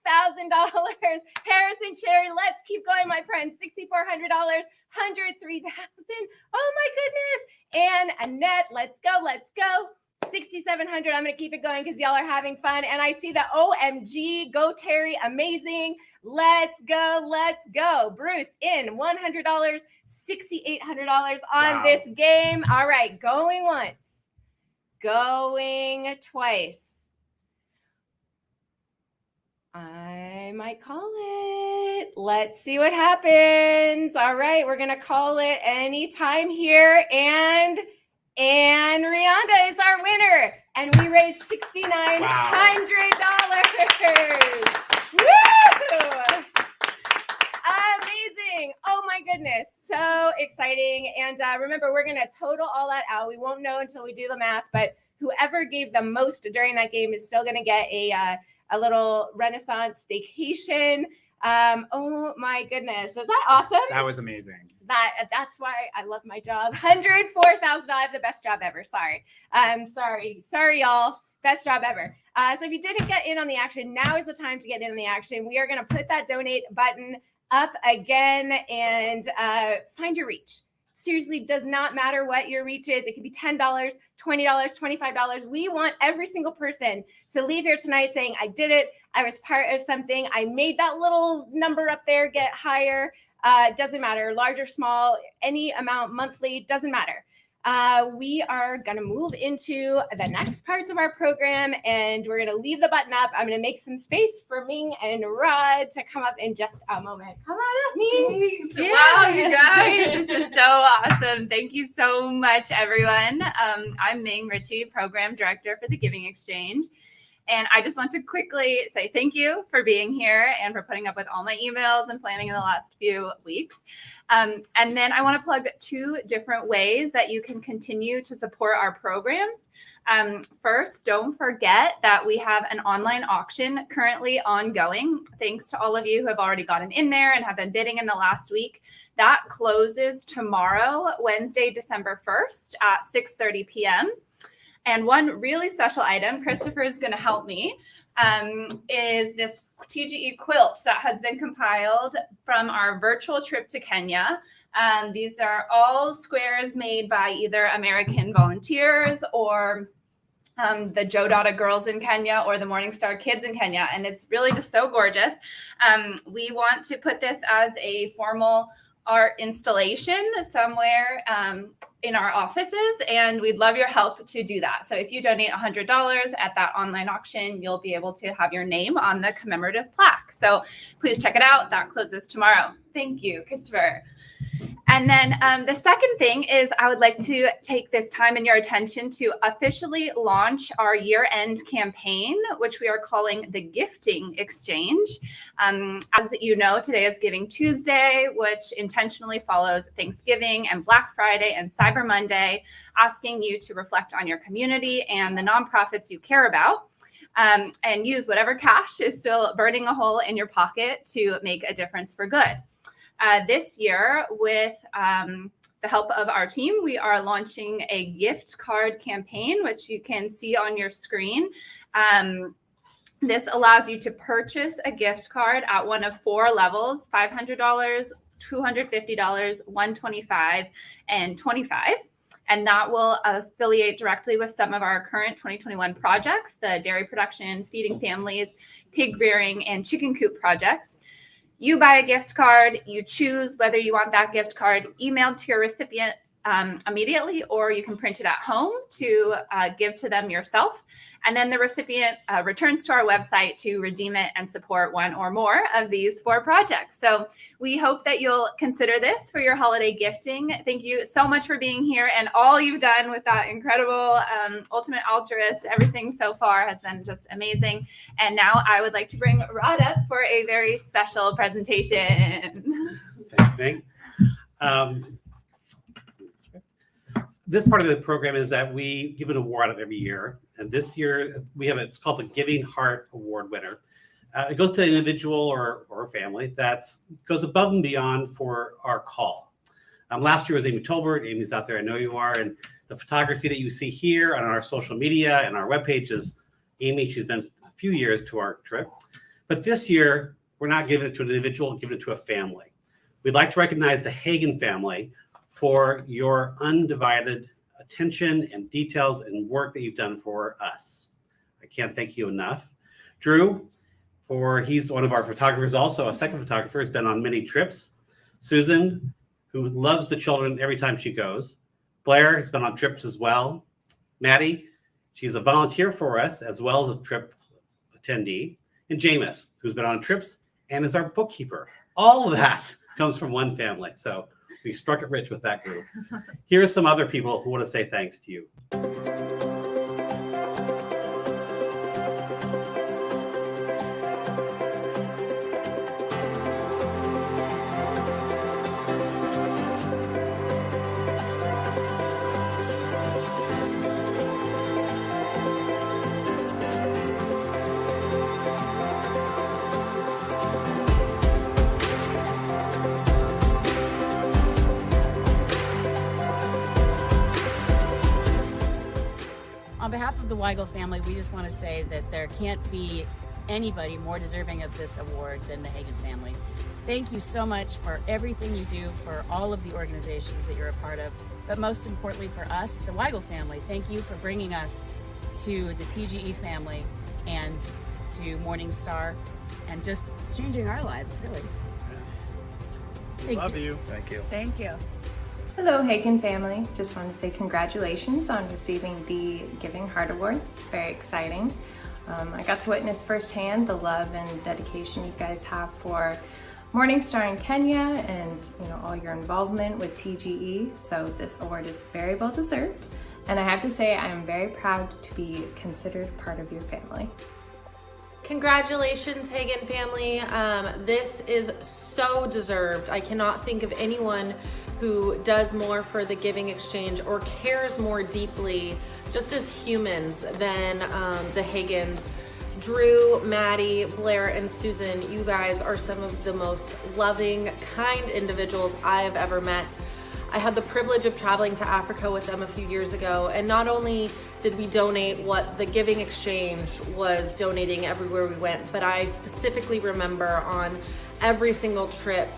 $6,000. Harrison Sherry, let's keep going, my friends. $6,400. $103,000. Oh my goodness. And Annette, let's go. Let's go. $6,700. I'm going to keep it going because y'all are having fun. And I see the OMG. Go Terry. Amazing. Let's go. Let's go. Bruce in $100. $6,800 on this game. All right. Going once. Going twice. I might call it. Let's see what happens. All right. We're going to call it anytime here. And Rihanna is our winner. And we raised $6,900. Woo! Amazing. Oh my goodness. So exciting. And remember, we're going to total all that out. We won't know until we do the math, but whoever gave the most during that game is still going to get a little Renaissance staycation. Oh my goodness. Is that awesome? That was amazing. That's why I love my job. $104,000. I have the best job ever. Sorry, y'all. Best job ever. So if you didn't get in on the action, now is the time to get in on the action. We are going to put that donate button up again and find your reach. Seriously, does not matter what your reach is. It could be $10, $20, $25. We want every single person to leave here tonight saying, I did it. I was part of something. I made that little number up there get higher. Doesn't matter, large or small, any amount monthly, doesn't matter. We are going to move into the next parts of our program, and we're going to leave the button up. I'm going to make some space for Ming and Rod to come up in just a moment. Come on up, Ming. Yeah. Wow, you guys, this is so awesome. Thank you so much, everyone. I'm Ming Ritchie, Program Director for the Giving Exchange. And I just want to quickly say thank you for being here and for putting up with all my emails and planning in the last few weeks. And then I want to plug 2 different ways that you can continue to support our programs. First, don't forget that we have an online auction currently ongoing. Thanks to all of you who have already gotten in there and have been bidding in the last week. That closes tomorrow, Wednesday, December 1st at 6:30 p.m. And one really special item, Christopher is going to help me, is this TGE quilt that has been compiled from our virtual trip to Kenya. These are all squares made by either American volunteers or the Joe Dada girls in Kenya or the Morning Star kids in Kenya. And it's really just so gorgeous. We want to put this as a formal art installation somewhere in our offices, and we'd love your help to do that. So if you donate $100 at that online auction, you'll be able to have your name on the commemorative plaque. So please check it out. That closes tomorrow. Thank you, Christopher. And then the second thing is I would like to take this time and your attention to officially launch our year-end campaign, which we are calling the Gifting Exchange. As you know, today is Giving Tuesday, which intentionally follows Thanksgiving and Black Friday and Cyber Monday, asking you to reflect on your community and the nonprofits you care about. And use whatever cash is still burning a hole in your pocket to make a difference for good. This year, with the help of our team, we are launching a gift card campaign, which you can see on your screen. This allows you to purchase a gift card at one of 4 levels, $500, $250, $125, and $25. And that will affiliate directly with some of our current 2021 projects, the dairy production, feeding families, pig rearing, and chicken coop projects. You buy a gift card, you choose whether you want that gift card emailed to your recipient immediately, or you can print it at home to give to them yourself. And then the recipient returns to our website to redeem it and support one or more of these 4 projects. So we hope that you'll consider this for your holiday gifting. Thank you so much for being here and all you've done with that incredible Ultimate Altruist. Everything so far has been just amazing. And now I would like to bring Rod up for a very special presentation. Thanks, Meg. This part of the program is that we give an award out every year. And this year we have it's called the Giving Heart Award winner. It goes to an individual or a family that goes above and beyond for our call. Last year was Amy Tolbert. Amy's out there, I know you are. And the photography that you see here on our social media and our webpage is Amy. She's been a few years to our trip. But this year, we're not giving it to an individual, we're giving it to a family. We'd like to recognize the Hagen family for your undivided attention and details and work that you've done for us. I can't thank you enough. Drew, he's one of our photographers also, a second photographer, has been on many trips. Susan, who loves the children every time she goes. Blair has been on trips as well. Maddie, she's a volunteer for us as well as a trip attendee. And Jameis, who's been on trips and is our bookkeeper. All of that comes from one family. So we struck it rich with that group. Here's some other people who want to say thanks to you. On behalf of the Weigel family, we just want to say that there can't be anybody more deserving of this award than the Hagen family. Thank you so much for everything you do for all of the organizations that you're a part of, but most importantly for us, the Weigel family. Thank you for bringing us to the TGE family and to Morning Star and just changing our lives, really. We love you. Thank you. Thank you. Hello, Hagen family. Just want to say congratulations on receiving the Giving Heart Award. It's very exciting. I got to witness firsthand the love and dedication you guys have for Morning Star in Kenya and all your involvement with TGE. So this award is very well deserved. And I have to say I am very proud to be considered part of your family. Congratulations, Hagen family. This is so deserved. I cannot think of anyone who does more for the Giving Exchange or cares more deeply, just as humans, than the Hagens. Drew, Maddie, Blair, and Susan, you guys are some of the most loving, kind individuals I've ever met. I had the privilege of traveling to Africa with them a few years ago, and not only did we donate what the Giving Exchange was donating everywhere we went, but I specifically remember on every single trip,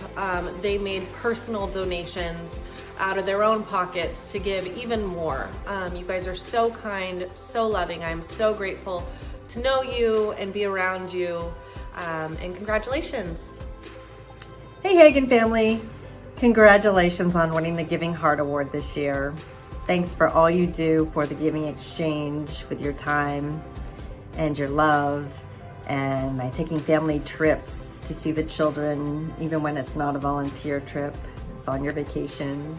they made personal donations out of their own pockets to give even more. You guys are so kind, so loving. I'm so grateful to know you and be around you, and congratulations. Hey Hagen family, congratulations on winning the Giving Heart Award this year. Thanks for all you do for the Giving Exchange with your time and your love, and by taking family trips to see the children, even when it's not a volunteer trip, it's on your vacation.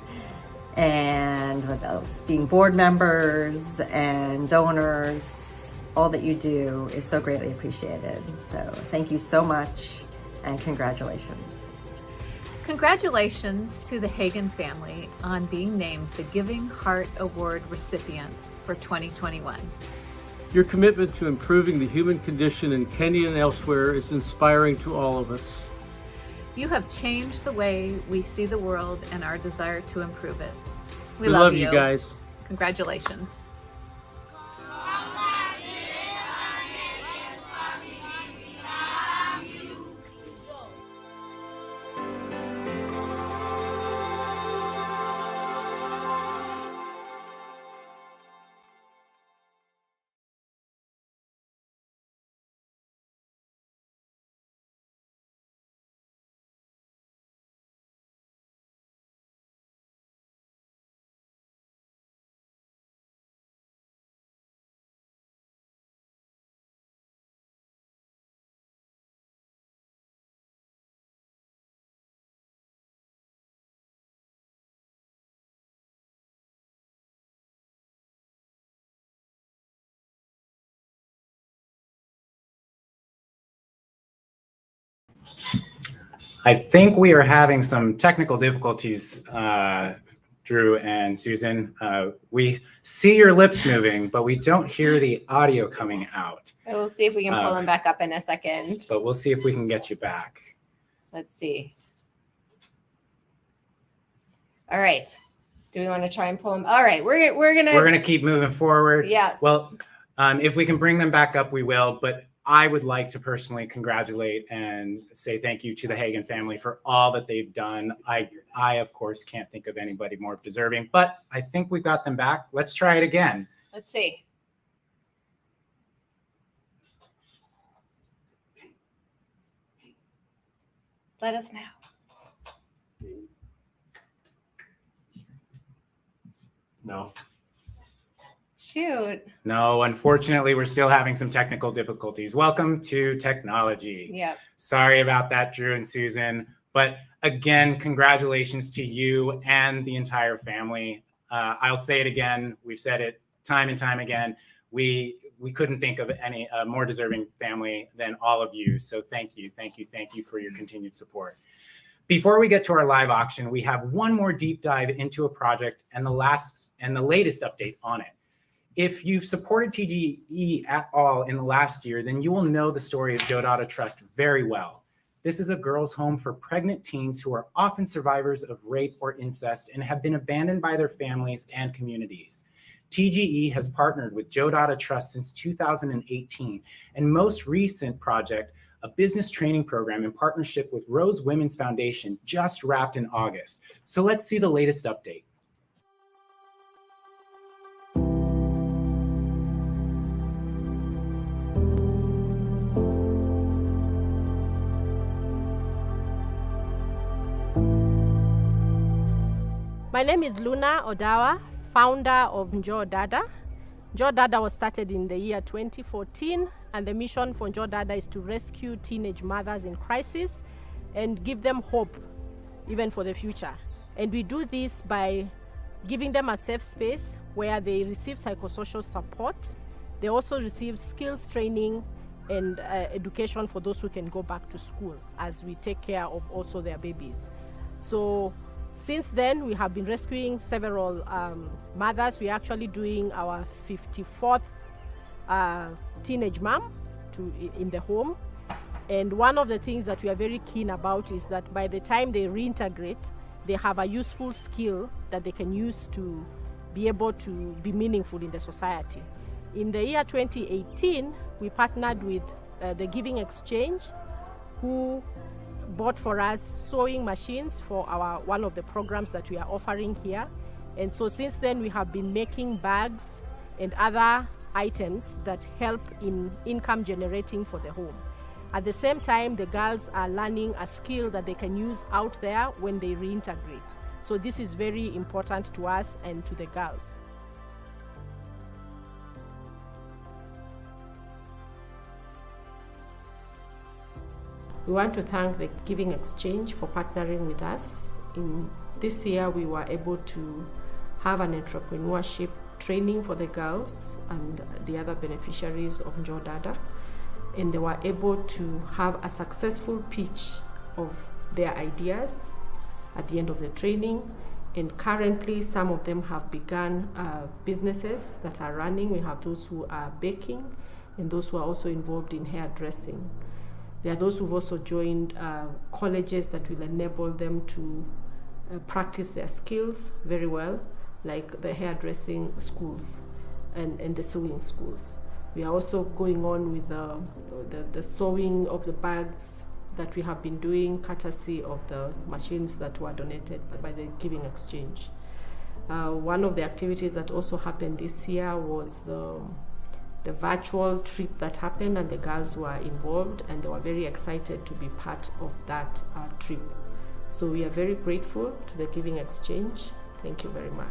And what else? Being board members and donors, all that you do is so greatly appreciated. So thank you so much and congratulations. Congratulations to the Hagen family on being named the Giving Heart Award recipient for 2021. Your commitment to improving the human condition in Kenya and elsewhere is inspiring to all of us. You have changed the way we see the world and our desire to improve it. We love you guys. Congratulations. I think we are having some technical difficulties, Drew and Susan. We see your lips moving, but we don't hear the audio coming out. We'll see if we can pull them back up in a second. But we'll see if we can get you back. Let's see. All right. Do we want to try and pull them? All right, we're gonna keep moving forward. Yeah. Well, if we can bring them back up, we will. But I would like to personally congratulate and say thank you to the Hagen family for all that they've done. I of course can't think of anybody more deserving, but I think we got them back. Let's try it again. Let's see. Let us know. No. Shoot. No, unfortunately, we're still having some technical difficulties. Welcome to technology. Yep. Sorry about that, Drew and Susan. But again, congratulations to you and the entire family. I'll say it again. We've said it time and time again. We couldn't think of any more deserving family than all of you. So thank you for your continued support. Before we get to our live auction, we have one more deep dive into a project and the latest update on it. If you've supported TGE at all in the last year, then you will know the story of Joe Dada Trust very well. This is a girls' home for pregnant teens who are often survivors of rape or incest and have been abandoned by their families and communities. TGE has partnered with Joe Dada Trust since 2018, and most recent project, a business training program in partnership with Rose Women's Foundation, just wrapped in August. So let's see the latest update. My name is Luna Odawa, founder of Joe Dada. Joe Dada was started in the year 2014, and the mission for Joe Dada is to rescue teenage mothers in crisis and give them hope, even for the future. And we do this by giving them a safe space where they receive psychosocial support. They also receive skills training and education for those who can go back to school, as we take care of also their babies. So since then, we have been rescuing several mothers. We're actually doing our 54th teenage mom in the home. And one of the things that we are very keen about is that by the time they reintegrate, they have a useful skill that they can use to be able to be meaningful in the society. In the year 2018, we partnered with the Giving Exchange, who bought for us sewing machines for one of the programs that we are offering here. And so since then, we have been making bags and other items that help in income generating for the home. At the same time, the girls are learning a skill that they can use out there when they reintegrate. So this is very important to us and to the girls. We want to thank the Giving Exchange for partnering with us. In this year, we were able to have an entrepreneurship training for the girls and the other beneficiaries of Joe Dada. And they were able to have a successful pitch of their ideas at the end of the training. And currently, some of them have begun businesses that are running. We have those who are baking and those who are also involved in hairdressing. There are those who've also joined colleges that will enable them to practice their skills very well, like the hairdressing schools and the sewing schools. We are also going on with the sewing of the bags that we have been doing, courtesy of the machines that were donated by the Giving Exchange. One of the activities that also happened this year was the virtual trip that happened, and the girls were involved and they were very excited to be part of that trip. So we are very grateful to the Giving Exchange. Thank you very much.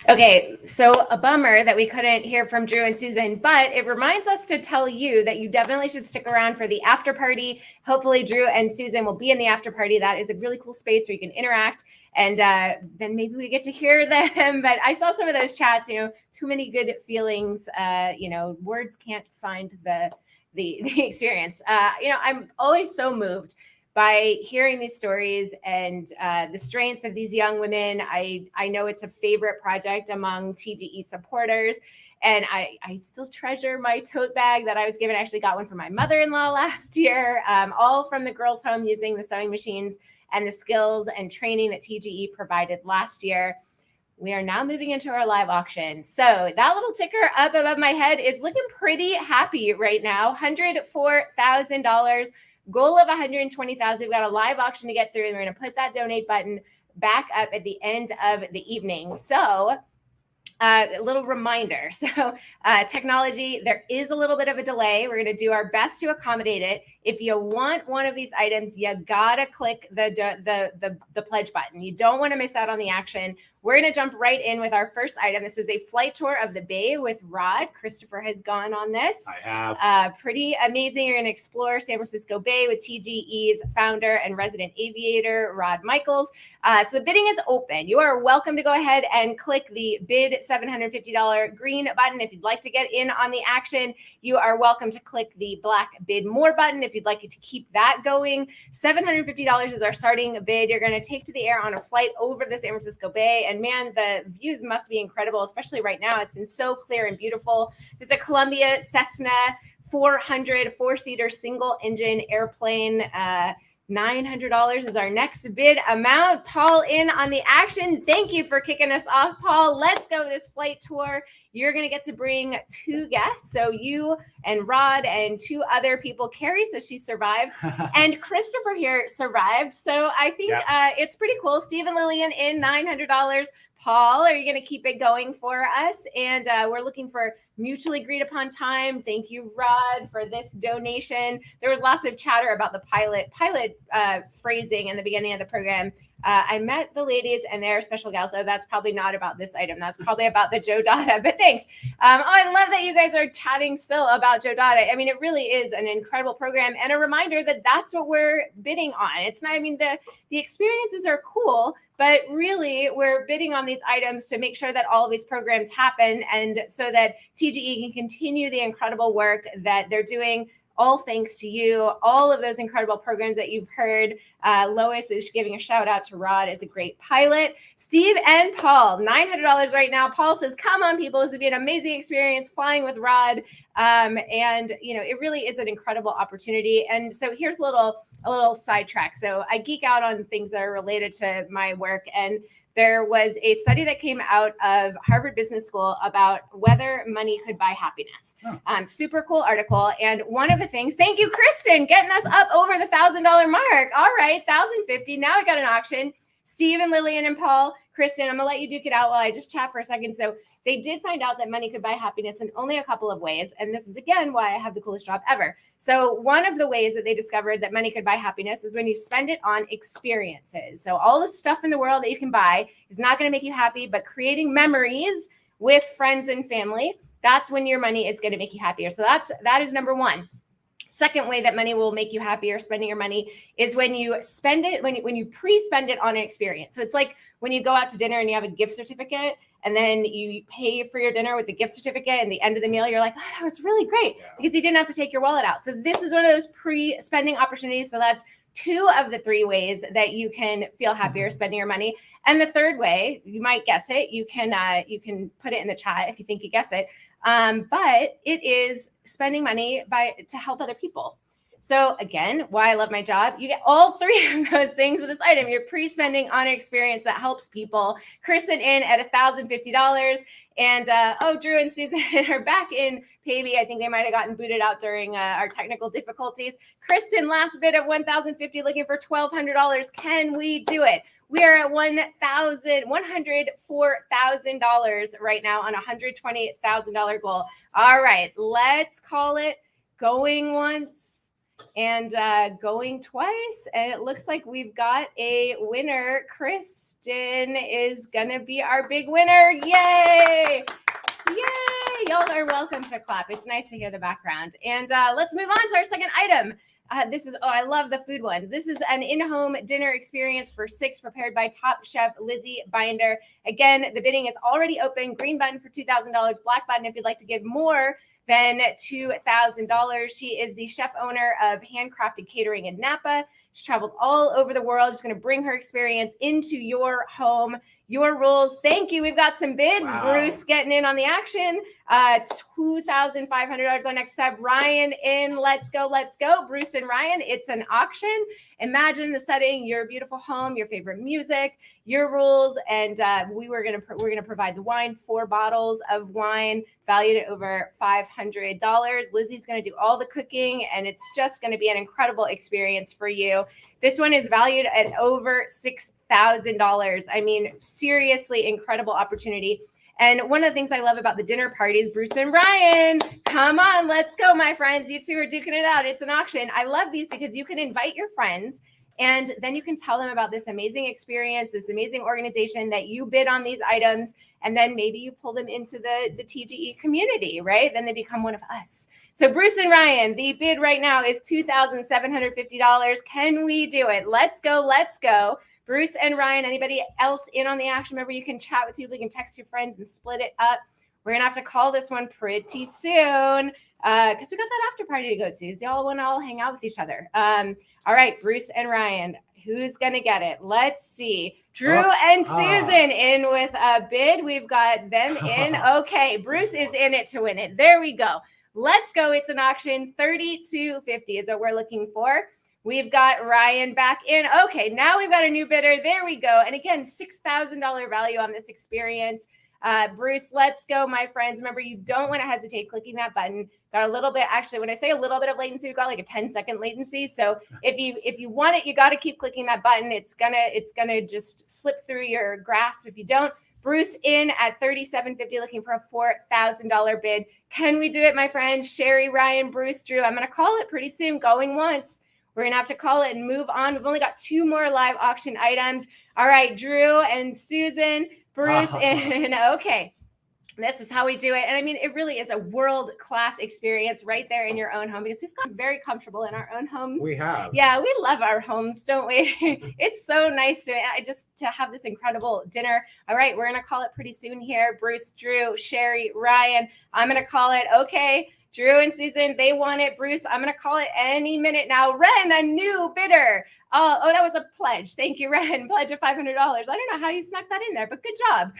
Okay, so a bummer that we couldn't hear from Drew and Susan, but it reminds us to tell you that you definitely should stick around for the after party. Hopefully Drew and Susan will be in the after party. That is a really cool space where you can interact, and then maybe we get to hear them. But I saw some of those chats, too many good feelings. Words can't find the experience. I'm always so moved by hearing these stories and the strength of these young women. I know it's a favorite project among TGE supporters, and I still treasure my tote bag that I was given. I actually got one for my mother-in-law last year, all from the girls' home using the sewing machines and the skills and training that TGE provided last year. We are now moving into our live auction. So that little ticker up above my head is looking pretty happy right now. $104,000. Goal of $120,000. We've got a live auction to get through, and we're going to put that donate button back up at the end of the evening. So a little reminder. So technology, there is a little bit of a delay. We're going to do our best to accommodate it. If you want one of these items, you gotta click the pledge button. You don't want to miss out on the action. We're going to jump right in with our first item. This is a flight tour of the Bay with Rod. Christopher has gone on this. I have. Pretty amazing. You're going to explore San Francisco Bay with TGE's founder and resident aviator, Rod Michaels. So the bidding is open. You are welcome to go ahead and click the bid $750 green button. If you'd like to get in on the action, you are welcome to click the black bid more button if you'd like it to keep that going. $750 is our starting bid. You're going to take to the air on a flight over the San Francisco Bay. And man, the views must be incredible, especially right now. It's been so clear and beautiful. This is a Columbia Cessna 400 four-seater single engine airplane. $900 is our next bid amount. Paul in on the action. Thank you for kicking us off, Paul. Let's go to this flight tour. You're going to get to bring two guests. So you and Rod and two other people. Carrie says she survived. And Christopher here survived. So I think it's pretty cool. Steve and Lillian in $900. Paul, are you going to keep it going for us? And we're looking for mutually agreed upon time. Thank you, Rod, for this donation. There was lots of chatter about the pilot phrasing in the beginning of the program. I met the ladies and their special gals, so that's probably not about this item. That's probably about the Joe Dada, but thanks. I love that you guys are chatting still about Joe Dada. I mean, it really is an incredible program, and a reminder that that's what we're bidding on. It's not, I mean, the experiences are cool, but really we're bidding on these items to make sure that all of these programs happen, and so that TGE can continue the incredible work that they're doing. All thanks to you, all of those incredible programs that you've heard. Lois is giving a shout out to Rod as a great pilot. Steve and Paul, $900 right now. Paul says, come on, people, this would be an amazing experience flying with Rod. And, it really is an incredible opportunity. And so here's a little sidetrack. So I geek out on things that are related to my work. And there was a study that came out of Harvard Business School about whether money could buy happiness. Super cool article. And one of the things, thank you, Kristen, getting us up over the $1,000 mark. All right, $1,050. Now I got an auction. Steve and Lillian and Paul, Kristen, I'm gonna let you duke it out while I just chat for a second. So they did find out that money could buy happiness in only a couple of ways. And this is, again, why I have the coolest job ever. So one of the ways that they discovered that money could buy happiness is when you spend it on experiences. So all the stuff in the world that you can buy is not gonna make you happy, but creating memories with friends and family, that's when your money is gonna make you happier. So that is number one. Second way that money will make you happier spending your money is when you spend it, when you pre-spend it on an experience. So it's like when you go out to dinner and you have a gift certificate and then you pay for your dinner with the gift certificate, and the end of the meal, you're like, oh, that was really great because you didn't have to take your wallet out. So this is one of those pre-spending opportunities. So that's two of the three ways that you can feel happier spending your money. And the third way, you might guess it. You can put it in the chat if you think you guess it. But it is spending money to help other people. So again, why I love my job, you get all three of those things with this item. You're pre-spending on an experience that helps people. Kristen in at $1,050. And Drew and Susan are back in Paybe. I think they might have gotten booted out during our technical difficulties. Kristen, last bid of $1,050, looking for $1,200. Can we do it? We are at $104,000 right now on a $120,000 goal. All right, let's call it going once, and going twice. And it looks like we've got a winner. Kristen is gonna be our big winner. Yay! Yay! Y'all are welcome to clap. It's nice to hear the background. And let's move on to our second item. This is, I love the food ones. This is an in-home dinner experience for 6 prepared by top chef Lizzie Binder. Again, the bidding is already open. Green button for $2,000, black button if you'd like to give more than $2,000. She is the chef owner of Handcrafted Catering in Napa. She's traveled all over the world. She's going to bring her experience into your home. Your rules. Thank you. We've got some bids. Wow. Bruce getting in on the action. $2,500 on next step. Ryan in. Let's go. Let's go. Bruce and Ryan. It's an auction. Imagine the setting, your beautiful home, your favorite music, your rules, and we're gonna provide the wine. 4 bottles of wine valued at over $500. Lizzie's gonna do all the cooking, and it's just gonna be an incredible experience for you. This one is valued at over $6,000. I mean, seriously incredible opportunity. And one of the things I love about the dinner parties, Bruce and Ryan, come on, let's go, my friends. You two are duking it out. It's an auction. I love these because you can invite your friends and then you can tell them about this amazing experience, this amazing organization that you bid on these items. And then maybe you pull them into the TGE community, right? Then they become one of us. So Bruce and Ryan, the bid right now is $2,750. Can we do it? Let's go. Let's go. Bruce and Ryan, anybody else in on the action? Remember, you can chat with people. You can text your friends and split it up. We're going to have to call this one pretty soon because we got that after party to go to. Y'all want to all hang out with each other. All right, Bruce and Ryan, who's going to get it? Let's see. Drew and Susan in with a bid. We've got them in. Okay, Bruce is in it to win it. There we go. Let's go. It's an auction. $3,250 is what we're looking for. We've got Ryan back in. Okay, now we've got a new bidder. There we go. And again, $6,000 value on this experience. Bruce, let's go, my friends. Remember, you don't want to hesitate clicking that button. Got a little bit, actually, when I say a little bit of latency, we've got like a 10-second latency. So if you want it, you got to keep clicking that button. It's gonna just slip through your grasp if you don't. Bruce in at $3,750, looking for a $4,000 bid. Can we do it, my friends? Sherry, Ryan, Bruce, Drew. I'm gonna call it pretty soon. Going once. We're going to have to call it and move on. We've only got 2 more live auction items. All right, Drew and Susan, Bruce, and okay. This is how we do it. And I mean, it really is a world-class experience right there in your own home because we've gotten very comfortable in our own homes. We have. Yeah, we love our homes, don't we? It's so nice to have this incredible dinner. All right, we're going to call it pretty soon here. Bruce, Drew, Sherry, Ryan. I'm going to call it. Okay. Drew and Susan, they want it. Bruce, I'm going to call it any minute now. Ren, a new bidder. Oh, that was a pledge. Thank you, Ren. Pledge of $500. I don't know how you snuck that in there, but good job.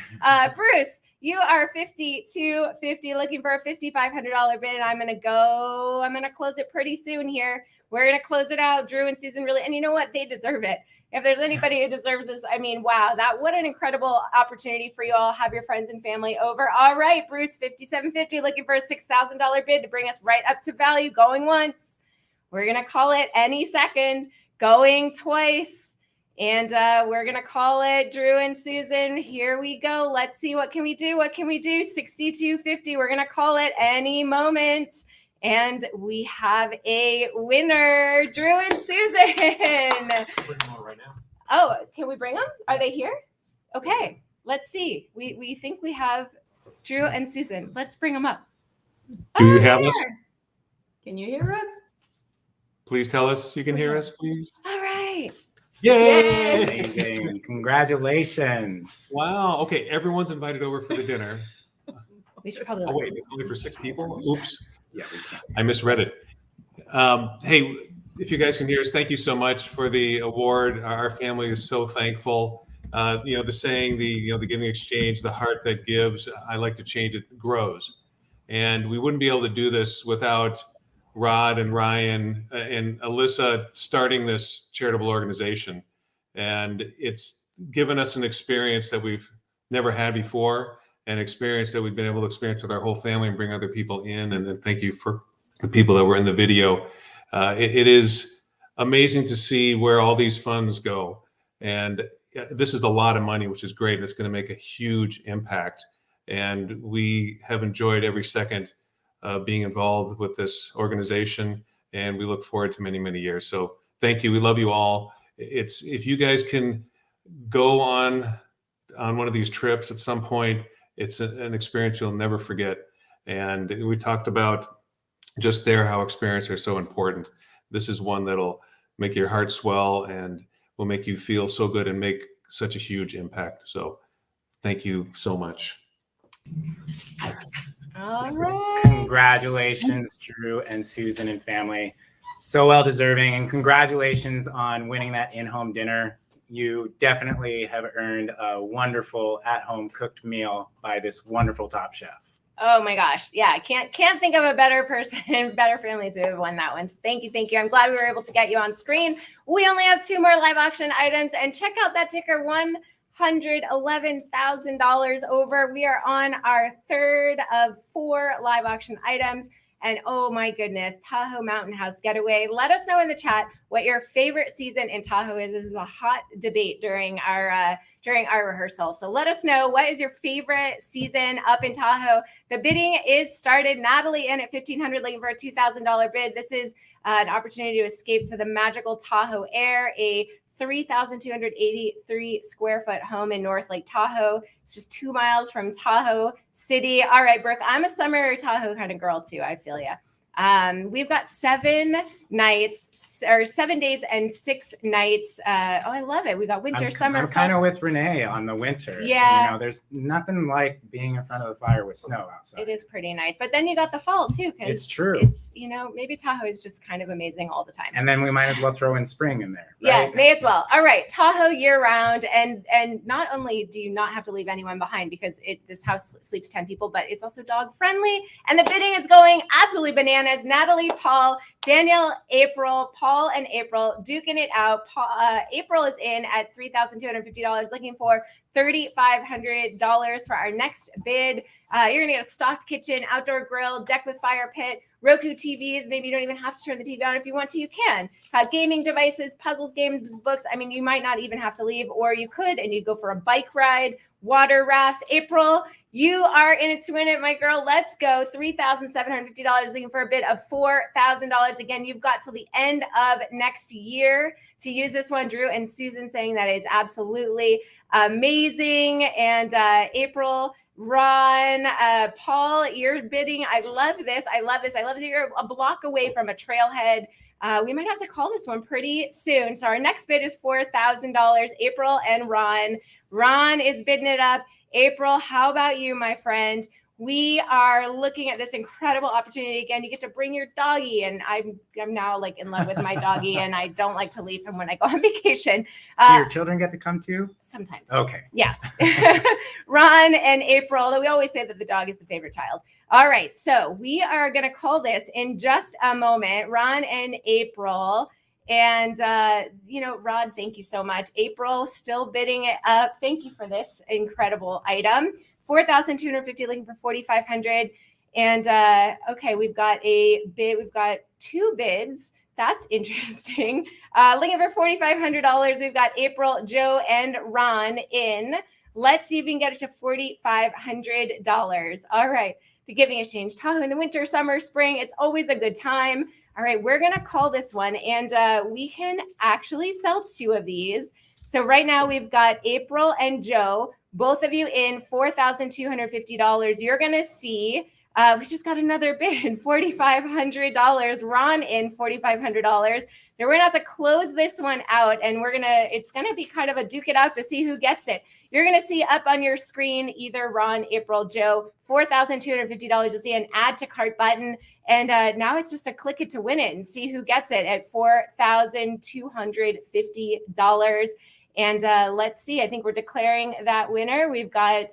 Bruce, you are $5,250, looking for a $5,500 bid. And I'm going to close it pretty soon here. We're going to close it out. Drew and Susan really, and you know what? They deserve it. If there's anybody who deserves this, I mean, wow, what an incredible opportunity for you all. Have your friends and family over. All right, Bruce, $5,750, looking for a $6,000 bid to bring us right up to value. Going once. We're going to call it any second. Going twice. And we're going to call it Drew and Susan. Here we go. Let's see. What can we do? What can we do? $6,250. We're going to call it any moment. And we have a winner, Drew and Susan. Bring them on right now. Oh, can we bring them? Are they here? Okay, let's see. We think we have Drew and Susan. Let's bring them up. Do you have us? Can you hear us? Please tell us you can hear us, please. All right. Yay! Amazing. Congratulations. Wow. Okay, everyone's invited over for the dinner. We should probably. Oh, wait, it's only for 6 people? Oops. Yeah, we can. I misread it. Hey, if you guys can hear us, thank you so much for the award. Our family is so thankful. The saying, the giving exchange, the heart that gives, I like to change it, grows. And we wouldn't be able to do this without Rod and Ryan and Alyssa starting this charitable organization. And it's given us an experience that we've never had before, an experience that we've been able to experience with our whole family and bring other people in. And then thank you for the people that were in the video. It is amazing to see where all these funds go. And this is a lot of money, which is great. And it's going to make a huge impact. And we have enjoyed every second being involved with this organization. and we look forward to many, many years. So thank you. We love you all. If you guys can go on one of these trips at some point, it's an experience you'll never forget. And we talked about just there how experiences are so important. This is one that'll make your heart swell and will make you feel so good and make such a huge impact. So thank you so much. All right. Congratulations, Drew and Susan and family. So well deserving, and congratulations on winning that in-home dinner. You definitely have earned a wonderful at-home cooked meal by this wonderful Top Chef. Oh my gosh. Yeah. I can't think of a better person, better family to have won that one. Thank you. Thank you. I'm glad we were able to get you on screen. We only have 2 more live auction items, and check out that ticker, $111,000 over. We are on our 3rd of 4 live auction items. And oh my goodness, Tahoe Mountain House getaway. Let us know in the chat what your favorite season in Tahoe is. This is a hot debate during our rehearsal. So let us know, what is your favorite season up in Tahoe? The bidding is started. Natalie in at $1,500, looking for a $2,000 bid. This is an opportunity to escape to the magical Tahoe air, a 3,283 square foot home in North Lake Tahoe. It's just 2 miles from Tahoe City. All right, Brooke, I'm a summer Tahoe kind of girl too. I feel ya. We've got 7 nights, or 7 days and 6 nights. I love it. We got winter, summer. I'm kind of with Renee on the winter. Yeah. You know, there's nothing like being in front of the fire with snow outside. It is pretty nice. But then you got the fall too. It's true. It's, maybe Tahoe is just kind of amazing all the time. And then we might as well throw in spring in there. Yeah, Right? may as well. All right, Tahoe year round, and not only do you not have to leave anyone behind because this house sleeps 10 people, but it's also dog friendly, and the bidding is going absolutely bananas. Natalie, Paul, Danielle, April, Paul, and April duking it out. April is in at $3,250, looking for $3,500 for our next bid. You're gonna get a stocked kitchen, outdoor grill, deck with fire pit, Roku TVs. Maybe you don't even have to turn the TV on. If you want to, you can. Gaming devices, puzzles, games, books. I mean, you might not even have to leave, or you could, and you go for a bike ride, water rafts. April, you are in it to win it, my girl. Let's go. $3,750, looking for a bid of $4,000. Again, you've got till the end of next year to use this one. Drew and Susan saying that is absolutely amazing. And April, Ron, Paul, you're bidding. I love this. I love this. I love that you're a block away from a trailhead. We might have to call this one pretty soon. So our next bid is $4,000. April and Ron. Ron is bidding it up. April, how about you, my friend? We are looking at this incredible opportunity. Again, you get to bring your doggy, and I'm now like in love with my doggy, and I don't like to leave him when I go on vacation. Do your children get to come too? Sometimes. Okay. Yeah. Ron and April, although we always say that the dog is the favorite child. All right, so we are going to call this in just a moment. Ron and April. And, Rod, thank you so much. April, still bidding it up. Thank you for this incredible item. $4,250, looking for $4,500. And, okay, we've got a bid. We've got 2 bids. That's interesting. Looking for $4,500. We've got April, Joe, and Ron in. Let's see if we can get it to $4,500. All right. The Giving Exchange, Tahoe in the winter, summer, spring. It's always a good time. All right, we're going to call this one, and we can actually sell 2 of these. So right now we've got April and Joe, both of you in $4,250. You're going to see we just got another bid, $4,500. Ron in $4,500. Then we're going to have to close this one out, and it's going to be kind of a duke it out to see who gets it. You're going to see up on your screen either Ron, April, Joe, $4,250. You'll see an add to cart button. And now it's just a click it to win it and see who gets it at $4,250. And let's see, I think we're declaring that winner. We've got,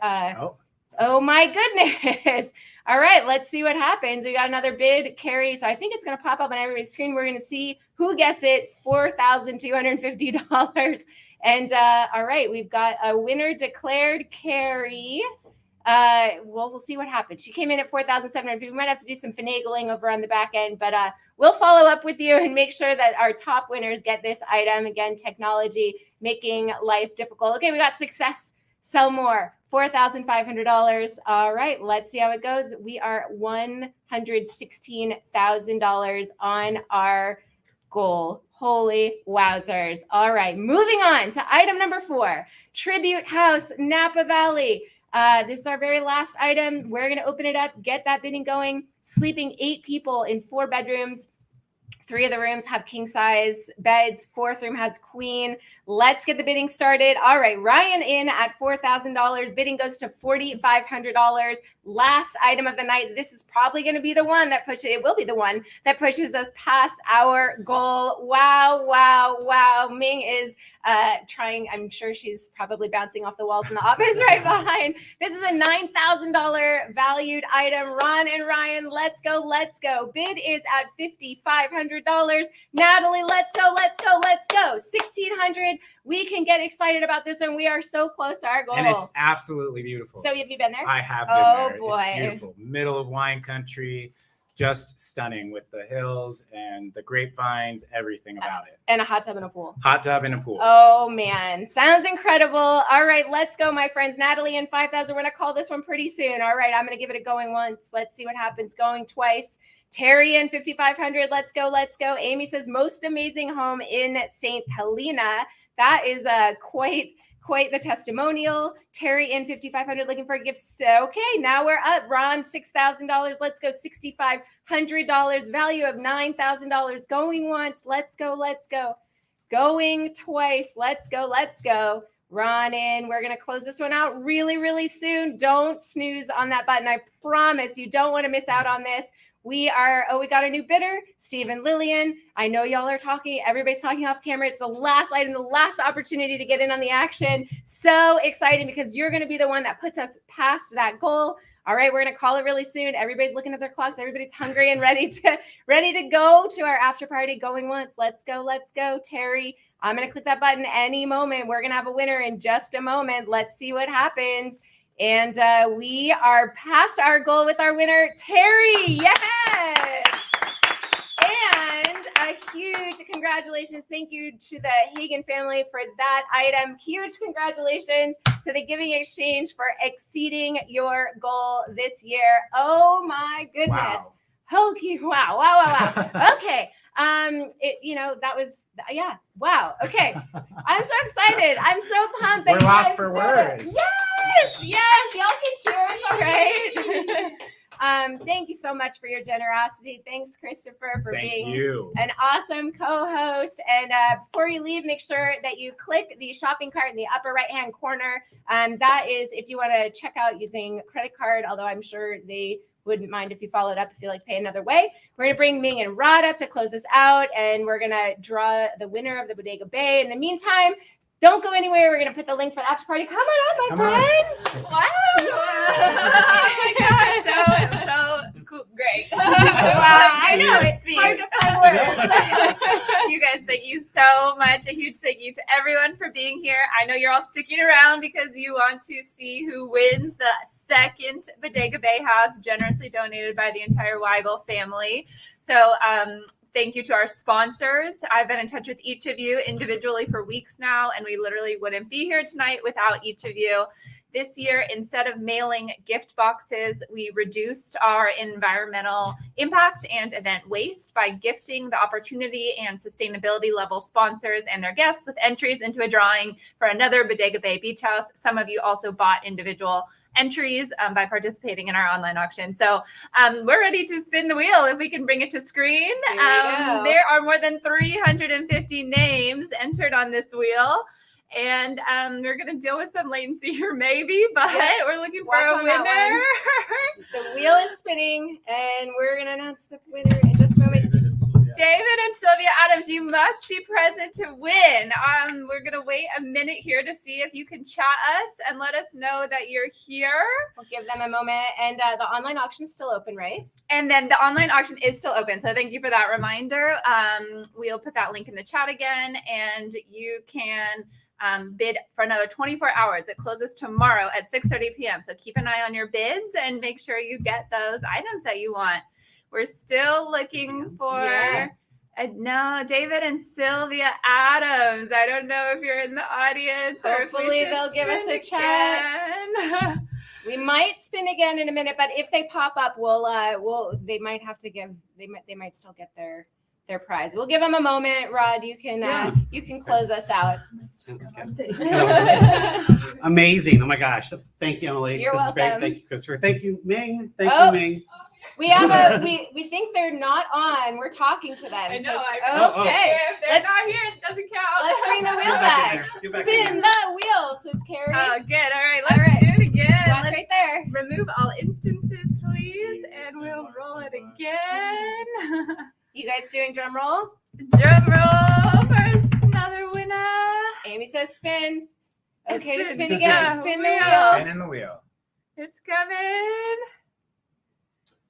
oh my goodness. All right, let's see what happens. We got another bid, Carrie. So I think it's going to pop up on everybody's screen. We're going to see who gets it, $4,250. And all right, we've got a winner declared, Carrie. We'll see what happens. She came in at $4,750. We might have to do some finagling over on the back end, but we'll follow up with you and make sure that our top winners get this item. Again, technology making life difficult. Okay, we got success. Sell more. $4,500. All right, let's see how it goes. We are $116,000 on our goal. Holy wowzers. All right, moving on to item number 4, Tribute House, Napa Valley. This is our very last item. We're going to open it up, get that bidding going. Sleeping 8 people in 4 bedrooms. 3 of the rooms have king size beds. 4th room has queen. Let's get the bidding started. All right, Ryan in at $4,000. Bidding goes to $4,500. Last item of the night. This is probably going to be the one that pushes. It will be the one that pushes us past our goal. Wow, wow, wow. Ming is trying. I'm sure she's probably bouncing off the walls in the office right behind. This is a $9,000 valued item. Ron and Ryan, let's go, let's go. Bid is at $5,500. Natalie, let's go, let's go, let's go. $1,600. We can get excited about this one. We are so close to our goal. And it's absolutely beautiful. So have you been there? I have been there. there. Boy. It's beautiful. Middle of wine country. Just stunning with the hills and the grapevines, everything about it. And a hot tub and a pool. Hot tub and a pool. Oh, man. Sounds incredible. All right, let's go, my friends. Natalie and 5,000. We're going to call this one pretty soon. All right, I'm going to give it a going once. Let's see what happens. Going twice. Terry in 5,500. Let's go, let's go. Amy says, most amazing home in St. Helena. That is quite the testimonial. Terry in 5,500 looking for a gift. So, okay, now we're up. Ron, $6,000. Let's go. $6,500. Value of $9,000. Going once. Let's go. Let's go. Going twice. Let's go. Let's go. Ron in. We're going to close this one out really, really soon. Don't snooze on that button. I promise you don't want to miss out on this. We got a new bidder, Stephen Lillian. I know y'all are talking. Everybody's talking off camera. It's the last item, the last opportunity to get in on the action. So exciting because you're going to be the one that puts us past that goal. All right, we're going to call it really soon. Everybody's looking at their clocks. Everybody's hungry and ready to go to our after party. Going once. Let's go. Let's go. Terry, I'm going to click that button any moment. We're going to have a winner in just a moment. Let's see what happens. And we are past our goal with our winner, Terry. Yes. And a huge congratulations. Thank you to the Hagen family for that item. Huge congratulations to the Giving Exchange for exceeding your goal this year. Oh my goodness. Wow. Okay. Wow. Okay. That was, yeah. Wow. Okay. I'm so excited. I'm so pumped. We're lost for words. Yes. Y'all can cheer. It's all right. Thank you so much for your generosity. Thanks, Christopher, for being an awesome co-host. And before you leave, make sure that you click the shopping cart in the upper right-hand corner. That is if you want to check out using credit card, although I'm sure they wouldn't mind if you followed up if you like to pay another way. We're going to bring Ming and Rod up to close this out, and we're going to draw the winner of the Bodega Bay. In the meantime, don't go anywhere. We're going to put the link for the after party. Come on up, my friends. Wow. Oh my gosh. So cool. Great. Wow. I know. It's hard to find words. You guys, thank you so much. A huge thank you to everyone for being here. I know you're all sticking around because you want to see who wins the second Bodega Bay house, generously donated by the entire Weigel family. So, thank you to our sponsors. I've been in touch with each of you individually for weeks now, and we literally wouldn't be here tonight without each of you. This year, instead of mailing gift boxes, we reduced our environmental impact and event waste by gifting the opportunity and sustainability level sponsors and their guests with entries into a drawing for another Bodega Bay Beach House. Some of you also bought individual entries by participating in our online auction. So we're ready to spin the wheel if we can bring it to screen. There are more than 350 names entered on this wheel. And we're going to deal with some latency here maybe, but we're looking for a winner. The wheel is spinning, and we're going to announce the winner in just a moment. David and Sylvia Adams, you must be present to win. We're going to wait a minute here to see if you can chat us and let us know that you're here. We'll give them a moment. And the online auction is still open, right? And then the online auction is still open. So thank you for that reminder. We'll put that link in the chat again, and you can bid for another 24 hours. It closes tomorrow at 6:30 p.m. So keep an eye on your bids and make sure you get those items that you want. We're still looking for no, David and Sylvia Adams. I don't know if you're in the audience or hopefully if they'll give us a chat. We might spin again in a minute, but if they pop up, they might have to give. They might still get their prize. We'll give them a moment. Rod, you can close us out. Amazing. Oh my gosh. Thank you, Emily. You're this welcome. is great. Thank you, Christopher. Thank you, Ming. Thank you, Ming. We have we think they're not on. We're talking to them. I know. Okay. If they're not here, it doesn't count. Let's bring the wheel back. Spin the wheel, says Carrie. Oh, good. All right. Let's do it again. Watch right there. Remove all instances, please, and we'll roll it again. You guys doing drum roll? Drum roll for another winner. Amy says spin. Okay, to Spin. spin again. Spin the wheel. Spin the wheel. It's coming.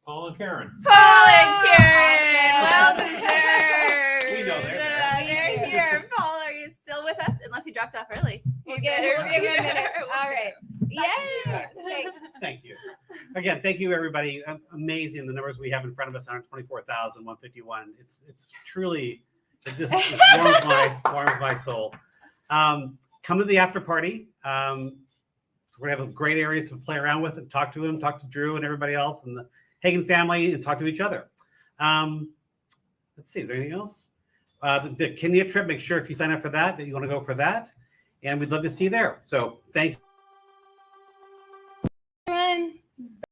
Paul and Karen. Paul and Karen. Well deserved. We know they're there. They're here. Paul, are you still with us? Unless you dropped off early. We'll give it a minute. All right. Yeah. Thanks. Thank you. Again, thank you, everybody. Amazing the numbers we have in front of us, 124,151. It's truly, it just warms my soul. Come to the after party. We're gonna have great areas to play around with and talk to them, talk to Drew and everybody else and the Hagen family, and talk to each other. Let's see, is there anything else? The Kenya trip, make sure if you sign up for that you want to go for that. And we'd love to see you there. So thank you.